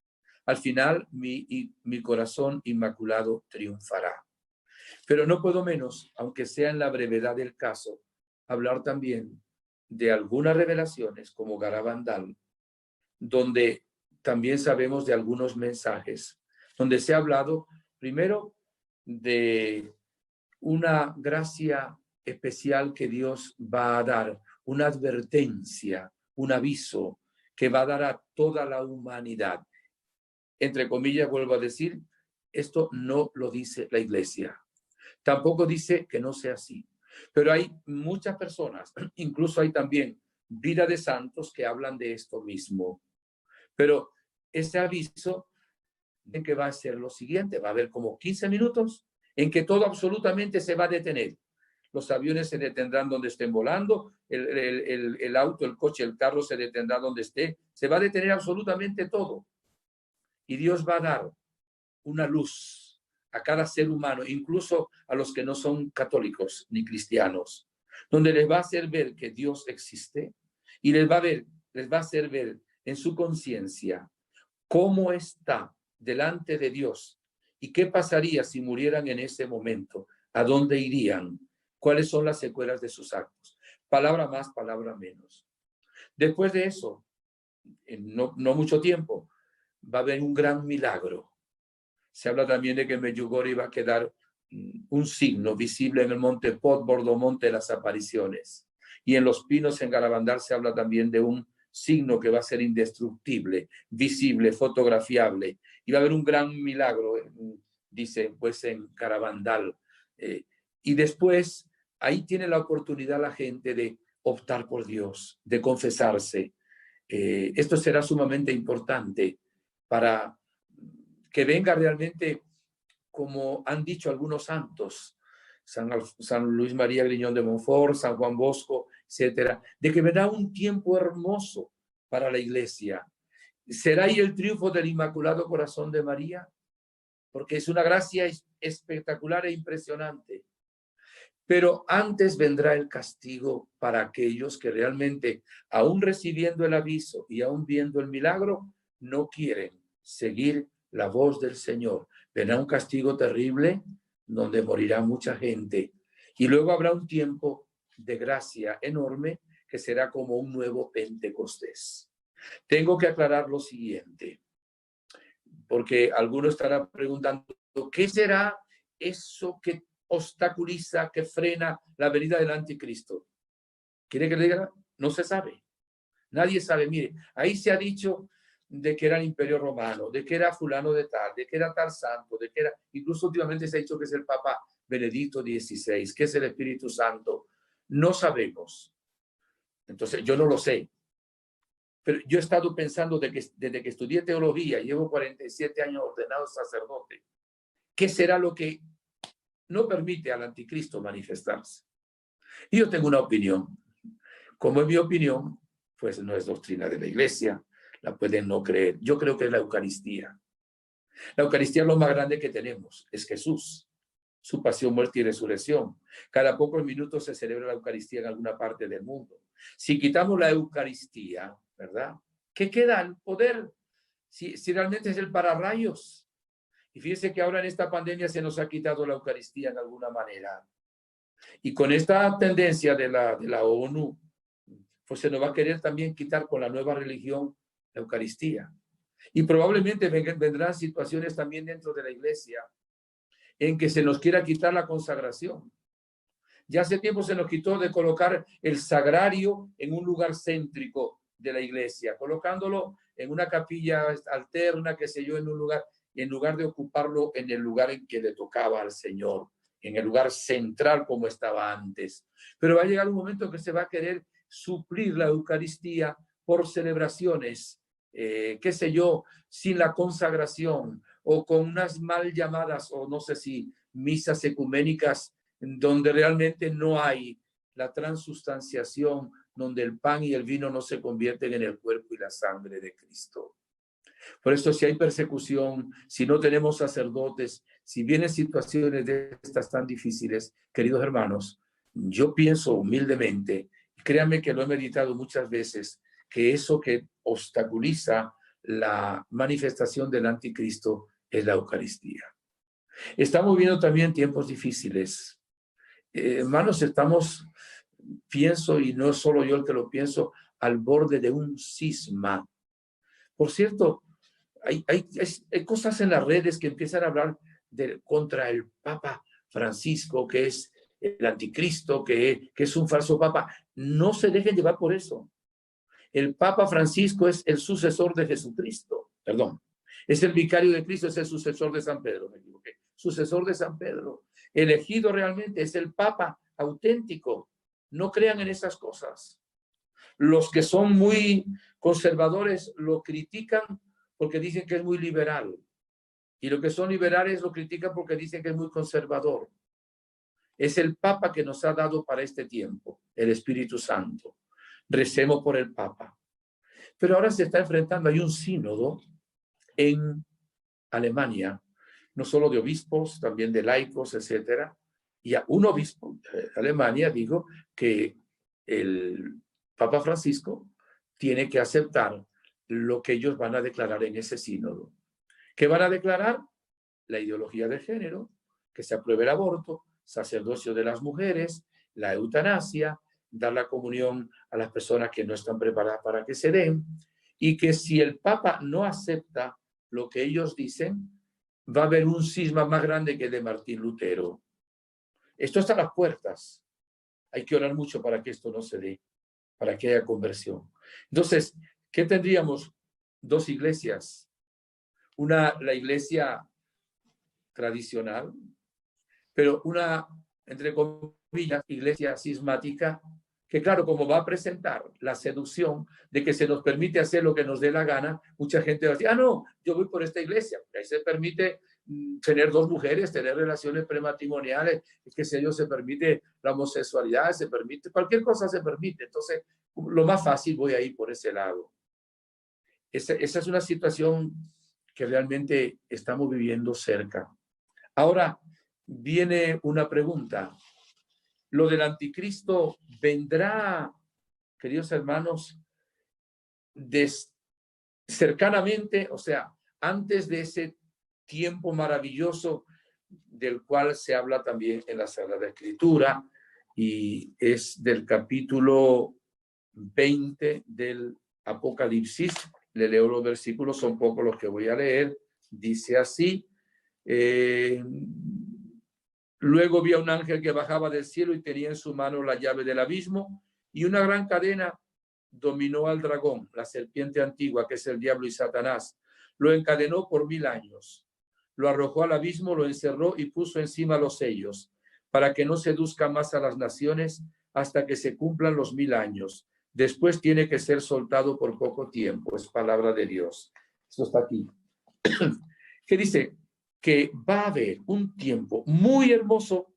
Al final, mi corazón inmaculado triunfará. Pero no puedo menos, aunque sea en la brevedad del caso, hablar también de algunas revelaciones como Garabandal, donde también sabemos de algunos mensajes, donde se ha hablado primero de una gracia especial que Dios va a dar, una advertencia, un aviso que va a dar a toda la humanidad. Entre comillas, vuelvo a decir, esto no lo dice la iglesia. Tampoco dice que no sea así. Pero hay muchas personas, incluso hay también vida de santos que hablan de esto mismo. Pero ese aviso de que va a ser lo siguiente, va a haber como 15 minutos en que todo absolutamente se va a detener. Los aviones se detendrán donde estén volando, el auto, el coche, el carro se detendrá donde esté, se va a detener absolutamente todo. Y Dios va a dar una luz a cada ser humano, incluso a los que no son católicos ni cristianos, donde les va a hacer ver que Dios existe y les va a hacer ver en su conciencia cómo está delante de Dios y qué pasaría si murieran en ese momento, a dónde irían, cuáles son las secuelas de sus actos. Palabra más, palabra menos. Después de eso, en no mucho tiempo, va a haber un gran milagro. Se habla también de que en Medjugorje va a quedar un signo visible en el monte Podbordo, monte de las apariciones. Y en los pinos en Garabandal se habla también de un signo que va a ser indestructible, visible, fotografiable. Y va a haber un gran milagro, dice pues en Garabandal. Y después, ahí tiene la oportunidad la gente de optar por Dios, de confesarse. Esto será sumamente importante para que venga realmente, como han dicho algunos santos, San Luis María Griñón de Montfort, San Juan Bosco, etcétera, de que vendrá un tiempo hermoso para la iglesia. ¿Será ahí el triunfo del Inmaculado Corazón de María? Porque es una gracia espectacular e impresionante. Pero antes vendrá el castigo para aquellos que realmente, aún recibiendo el aviso y aún viendo el milagro, no quieren seguir la voz del Señor. Vendrá un castigo terrible donde morirá mucha gente. Y luego habrá un tiempo de gracia enorme que será como un nuevo Pentecostés. Tengo que aclarar lo siguiente, porque algunos estarán preguntando, ¿qué será eso que obstaculiza, que frena la venida del anticristo? ¿Quiere que le diga? No se sabe. Nadie sabe. Mire, ahí se ha dicho de que era el Imperio Romano, de que era fulano de tal, de que era tal santo, de que era, incluso últimamente se ha dicho que es el Papa Benedicto XVI, que es el Espíritu Santo. No sabemos. Entonces, yo no lo sé. Pero yo he estado pensando desde que estudié teología, llevo 47 años ordenado sacerdote, ¿qué será lo que no permite al anticristo manifestarse? Y yo tengo una opinión. Como es mi opinión, pues no es doctrina de la iglesia, la pueden no creer. Yo creo que es la Eucaristía. La Eucaristía es lo más grande que tenemos, es Jesús, su pasión, muerte y resurrección. Cada pocos minutos se celebra la Eucaristía en alguna parte del mundo. Si quitamos la Eucaristía, ¿verdad? ¿Qué queda? El poder. Si realmente es el pararrayos. Y fíjense que ahora en esta pandemia se nos ha quitado la Eucaristía en alguna manera. Y con esta tendencia de la ONU, pues se nos va a querer también quitar con la nueva religión la Eucaristía. Y probablemente vendrán situaciones también dentro de la iglesia en que se nos quiera quitar la consagración. Ya hace tiempo se nos quitó de colocar el sagrario en un lugar céntrico de la iglesia, colocándolo en una capilla alterna, qué sé yo, en un lugar, en lugar de ocuparlo en el lugar en que le tocaba al Señor, en el lugar central como estaba antes. Pero va a llegar un momento que se va a querer suplir la Eucaristía por celebraciones, qué sé yo, sin la consagración o con unas mal llamadas, o no sé si misas ecuménicas, donde realmente no hay la transustanciación, donde el pan y el vino no se convierten en el cuerpo y la sangre de Cristo. Por eso, si hay persecución, si no tenemos sacerdotes, si vienen situaciones de estas tan difíciles, queridos hermanos, yo pienso humildemente, créanme que lo he meditado muchas veces, que eso que obstaculiza la manifestación del anticristo es la Eucaristía. Estamos viendo también tiempos difíciles. Hermanos, estamos, pienso, y no solo yo el que lo pienso, al borde de un cisma. Por cierto, hay cosas en las redes que empiezan a hablar contra el Papa Francisco, que es el anticristo, que es un falso papa. No se dejen llevar por eso. El Papa Francisco es el sucesor de Jesucristo. Perdón. Es el vicario de Cristo, es el sucesor de San Pedro. Me equivoqué. Sucesor de San Pedro. Elegido realmente es el Papa auténtico. No crean en esas cosas. Los que son muy conservadores lo critican porque dicen que es muy liberal. Y los que son liberales lo critican porque dicen que es muy conservador. Es el Papa que nos ha dado para este tiempo, el Espíritu Santo. Recemos por el Papa. Pero ahora se está enfrentando, hay un sínodo en Alemania, no solo de obispos, también de laicos, etcétera. Y a un obispo de Alemania dijo que el Papa Francisco tiene que aceptar lo que ellos van a declarar en ese sínodo. ¿Qué van a declarar? La ideología de género, que se apruebe el aborto, sacerdocio de las mujeres, la eutanasia, dar la comunión a las personas que no están preparadas para que se den, y que si el Papa no acepta lo que ellos dicen, va a haber un cisma más grande que el de Martín Lutero. Esto está a las puertas. Hay que orar mucho para que esto no se dé, para que haya conversión. Entonces, ¿qué tendríamos? Dos iglesias. Una, la iglesia tradicional, pero una, entre comillas, iglesia cismática, que claro, como va a presentar la seducción de que se nos permite hacer lo que nos dé la gana, mucha gente va a decir, ah, no, yo voy por esta iglesia, ahí se permite tener dos mujeres, tener relaciones prematrimoniales, que si ellos se permite la homosexualidad, se permite, cualquier cosa se permite, entonces lo más fácil voy a ir por ese lado. Esa es una situación que realmente estamos viviendo cerca. Ahora viene una pregunta. ¿Lo del anticristo vendrá, queridos hermanos, cercanamente, o sea, antes de ese tiempo maravilloso del cual se habla también en la Sagrada Escritura, y es del capítulo 20 del Apocalipsis? Le leo los versículos, son pocos los que voy a leer. Dice así, Luego vi a un ángel que bajaba del cielo y tenía en su mano la llave del abismo, y una gran cadena dominó al dragón, la serpiente antigua, que es el diablo y Satanás. Lo encadenó por 1000 años. Lo arrojó al abismo, lo encerró y puso encima los sellos, para que no seduzca más a las naciones hasta que se cumplan los 1000 años. Después tiene que ser soltado por poco tiempo. Es palabra de Dios. Esto está aquí. Que dice que va a haber un tiempo muy hermoso,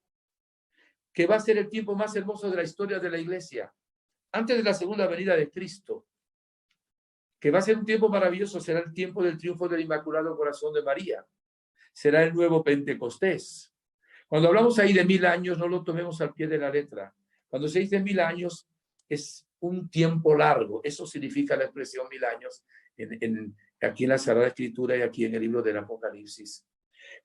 que va a ser el tiempo más hermoso de la historia de la iglesia, antes de la segunda venida de Cristo, que va a ser un tiempo maravilloso. Será el tiempo del triunfo del Inmaculado Corazón de María. Será el nuevo Pentecostés. Cuando hablamos ahí de 1000 años, no lo tomemos al pie de la letra. Cuando se dice 1000 años, es un tiempo largo. Eso significa la expresión 1000 años aquí en la Sagrada Escritura y aquí en el libro del Apocalipsis.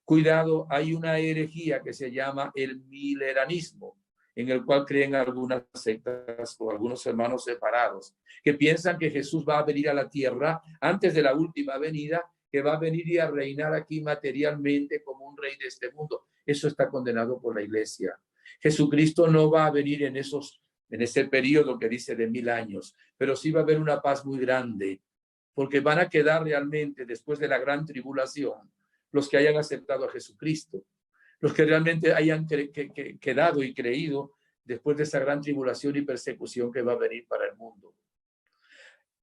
Cuidado, hay una herejía que se llama el mileranismo, en el cual creen algunas sectas o algunos hermanos separados, que piensan que Jesús va a venir a la tierra antes de la última venida, que va a venir y a reinar aquí materialmente como un rey de este mundo. Eso está condenado por la iglesia. Jesucristo no va a venir en ese periodo que dice de 1000 años, pero sí va a haber una paz muy grande, porque van a quedar realmente después de la gran tribulación los que hayan aceptado a Jesucristo, los que realmente hayan quedado y creído después de esa gran tribulación y persecución que va a venir para el mundo.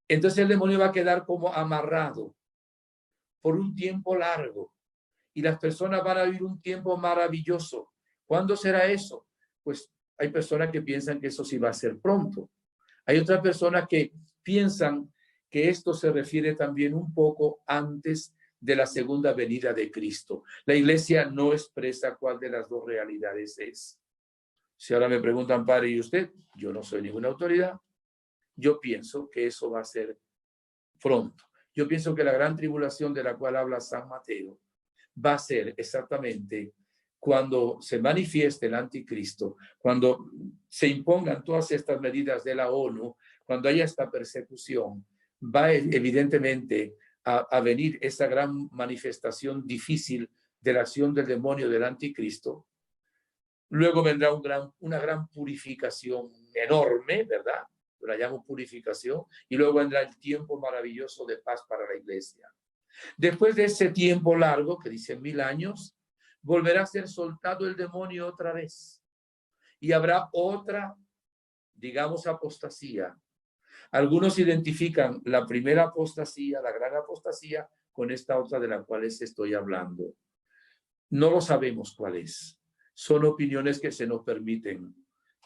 Entonces el demonio va a quedar como amarrado por un tiempo largo y las personas van a vivir un tiempo maravilloso. ¿Cuándo será eso? Pues hay personas que piensan que eso sí va a ser pronto. Hay otras personas que piensan que esto se refiere también un poco antes de la segunda venida de Cristo. La iglesia no expresa cuál de las dos realidades es. Si ahora me preguntan, padre, ¿y usted? Yo no soy ninguna autoridad. Yo pienso que eso va a ser pronto. Yo pienso que la gran tribulación de la cual habla San Mateo va a ser exactamente cuando se manifieste el anticristo, cuando se impongan todas estas medidas de la ONU, cuando haya esta persecución, va evidentemente a venir esa gran manifestación difícil de la acción del demonio del anticristo. Luego vendrá una gran purificación enorme, ¿verdad? La llamo purificación, y luego vendrá el tiempo maravilloso de paz para la iglesia. Después de ese tiempo largo, que dice 1000 años, volverá a ser soltado el demonio otra vez. Y habrá otra, digamos, apostasía. Algunos identifican la primera apostasía, la gran apostasía, con esta otra de la cual les estoy hablando. No lo sabemos cuál es. Son opiniones que se nos permiten,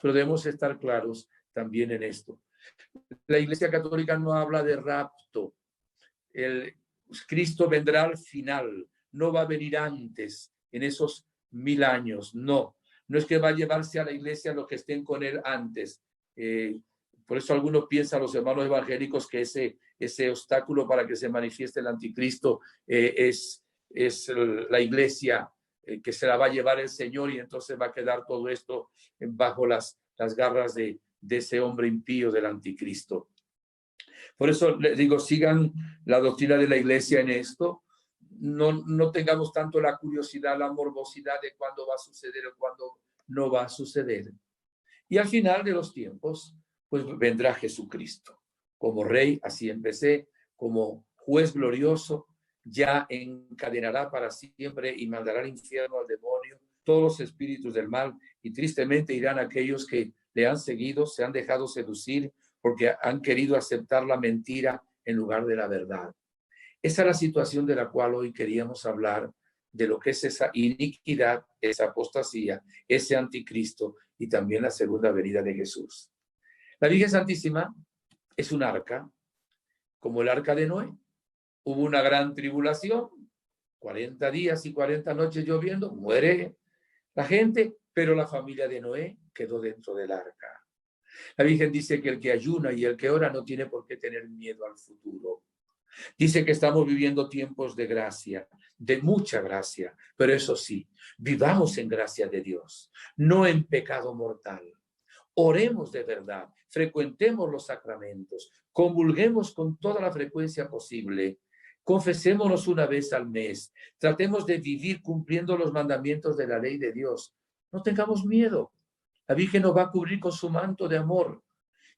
pero debemos estar claros también en esto. La Iglesia Católica no habla de rapto. Cristo vendrá al final, no va a venir antes, en esos 1000 años, no. No es que va a llevarse a la iglesia los que estén con él antes. Por eso algunos piensan, los hermanos evangélicos, que ese obstáculo para que se manifieste el anticristo es la iglesia, que se la va a llevar el Señor, y entonces va a quedar todo esto bajo las garras de ese hombre impío del anticristo. Por eso les digo, sigan la doctrina de la iglesia en esto. No tengamos tanto la curiosidad, la morbosidad de cuándo va a suceder o cuándo no va a suceder. Y al final de los tiempos, pues vendrá Jesucristo. Como rey, así empecé, como juez glorioso, ya encadenará para siempre y mandará al infierno al demonio todos los espíritus del mal, y tristemente irán aquellos que le han seguido, se han dejado seducir, porque han querido aceptar la mentira en lugar de la verdad. Esa es la situación de la cual hoy queríamos hablar, de lo que es esa iniquidad, esa apostasía, ese anticristo y también la segunda venida de Jesús. La Virgen Santísima es un arca, como el arca de Noé. Hubo una gran tribulación, 40 días y 40 noches lloviendo, muere la gente, pero la familia de Noé quedó dentro del arca. La Virgen dice que el que ayuna y el que ora no tiene por qué tener miedo al futuro. Dice que estamos viviendo tiempos de gracia, de mucha gracia, pero eso sí, vivamos en gracia de Dios, no en pecado mortal. Oremos de verdad, frecuentemos los sacramentos, comulguemos con toda la frecuencia posible, confesémonos una vez al mes, tratemos de vivir cumpliendo los mandamientos de la ley de Dios, No tengamos miedo. La Virgen nos va a cubrir con su manto de amor.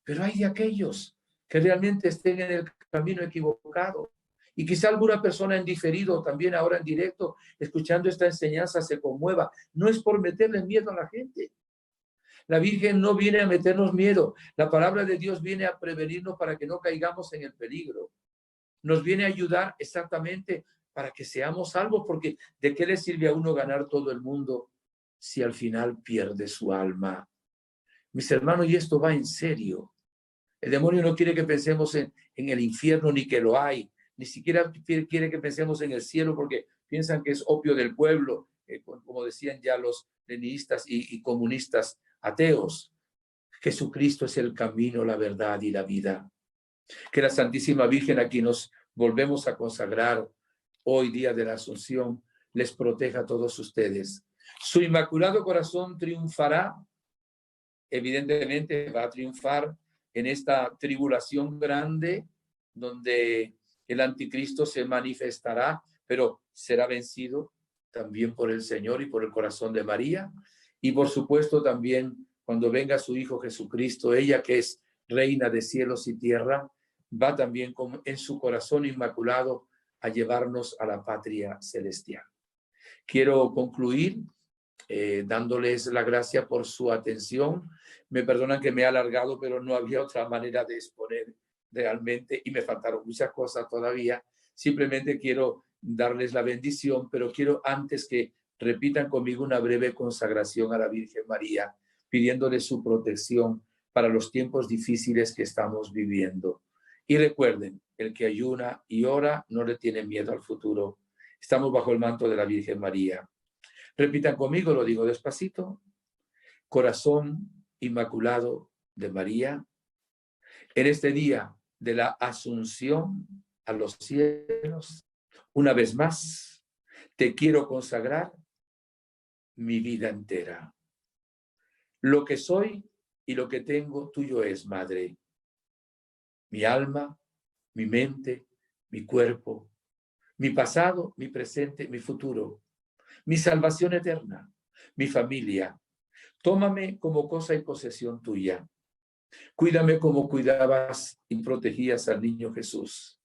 Pero hay de aquellos que realmente estén en el camino equivocado. Y quizá alguna persona en diferido, también ahora en directo, escuchando esta enseñanza, se conmueva. No es por meterle miedo a la gente. La Virgen no viene a meternos miedo. La palabra de Dios viene a prevenirnos para que no caigamos en el peligro. Nos viene a ayudar exactamente para que seamos salvos, porque ¿de qué le sirve a uno ganar todo el mundo si al final pierde su alma? Mis hermanos, y esto va en serio. El demonio no quiere que pensemos en el infierno, ni que lo hay. Ni siquiera quiere que pensemos en el cielo, porque piensan que es opio del pueblo, como decían ya los leninistas y comunistas ateos. Jesucristo es el camino, la verdad y la vida. Que la Santísima Virgen, a quien nos volvemos a consagrar hoy, día de la Asunción, les proteja a todos ustedes. Su Inmaculado Corazón triunfará, evidentemente va a triunfar en esta tribulación grande, donde el anticristo se manifestará, pero será vencido también por el Señor y por el corazón de María. Y por supuesto también cuando venga su Hijo Jesucristo, ella que es reina de cielos y tierra, va también en su corazón inmaculado a llevarnos a la patria celestial. Quiero concluir dándoles la gracia por su atención. Me perdonan que me he alargado, pero no había otra manera de exponer realmente y me faltaron muchas cosas todavía. Simplemente quiero darles la bendición, pero quiero antes que repitan conmigo una breve consagración a la Virgen María, pidiéndole su protección para los tiempos difíciles que estamos viviendo. Y recuerden, el que ayuna y ora no le tiene miedo al futuro. Estamos bajo el manto de la Virgen María. Repitan conmigo, lo digo despacito. Corazón Inmaculado de María, en este día de la Asunción a los cielos, una vez más, te quiero consagrar mi vida entera. Lo que soy y lo que tengo tuyo es, Madre. Mi alma, mi mente, mi cuerpo, mi pasado, mi presente, mi futuro, mi salvación eterna, mi familia. Tómame como cosa y posesión tuya. Cuídame como cuidabas y protegías al niño Jesús.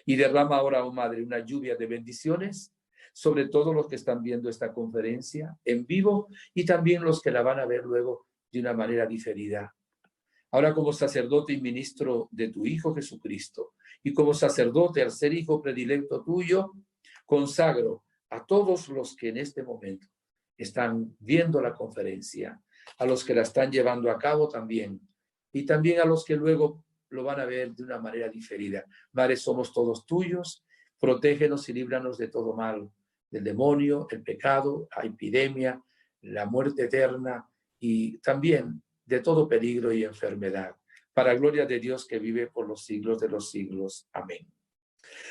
Y derrama ahora, oh Madre, una lluvia de bendiciones sobre todos los que están viendo esta conferencia en vivo y también los que la van a ver luego de una manera diferida. Ahora, como sacerdote y ministro de tu Hijo Jesucristo y como sacerdote al ser hijo predilecto tuyo, consagro a todos los que en este momento están viendo la conferencia, a los que la están llevando a cabo también, y también a los que luego lo van a ver de una manera diferida. Madre, somos todos tuyos, protégenos y líbranos de todo mal, del demonio, el pecado, la epidemia, la muerte eterna y también de todo peligro y enfermedad. Para gloria de Dios que vive por los siglos de los siglos. Amén.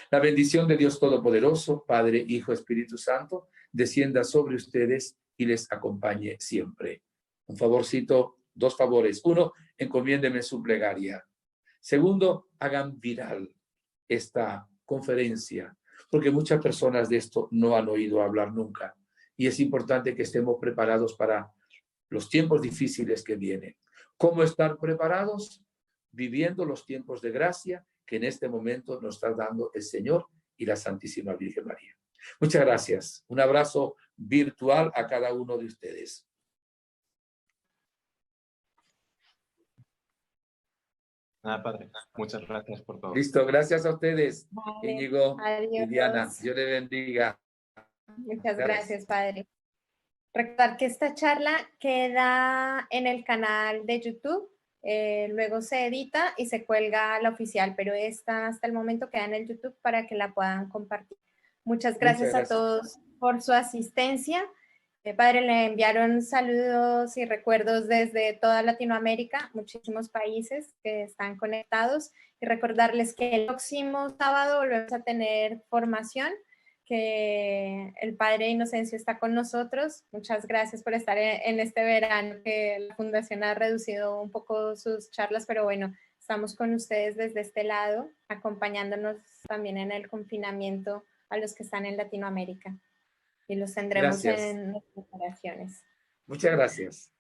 La bendición de Dios Todopoderoso, Padre, Hijo, Espíritu Santo, descienda sobre ustedes y les acompañe siempre. Un favorcito, dos favores. Uno, encomiéndeme su plegaria. Segundo, hagan viral esta conferencia, porque muchas personas de esto no han oído hablar nunca. Y es importante que estemos preparados para los tiempos difíciles que vienen. ¿Cómo estar preparados? Viviendo los tiempos de gracia que en este momento nos está dando el Señor y la Santísima Virgen María. Muchas gracias. Un abrazo virtual a cada uno de ustedes. Nada, padre. Muchas gracias por todo. Listo, gracias a ustedes, Vale, Íñigo adiós. y Diana. Dios les bendiga. Muchas gracias, padre. Recordar que esta charla queda en el canal de YouTube, luego se edita y se cuelga a la oficial, pero esta hasta el momento queda en el YouTube para que la puedan compartir. Muchas gracias a todos por su asistencia. Padre, le enviaron saludos y recuerdos desde toda Latinoamérica, muchísimos países que están conectados, y recordarles que el próximo sábado volvemos a tener formación, que el Padre Inocencio está con nosotros. Muchas gracias por estar en este verano, que la Fundación ha reducido un poco sus charlas, pero bueno, estamos con ustedes desde este lado, acompañándonos también en el confinamiento a los que están en Latinoamérica. Y los tendremos en nuestras oraciones. Muchas gracias.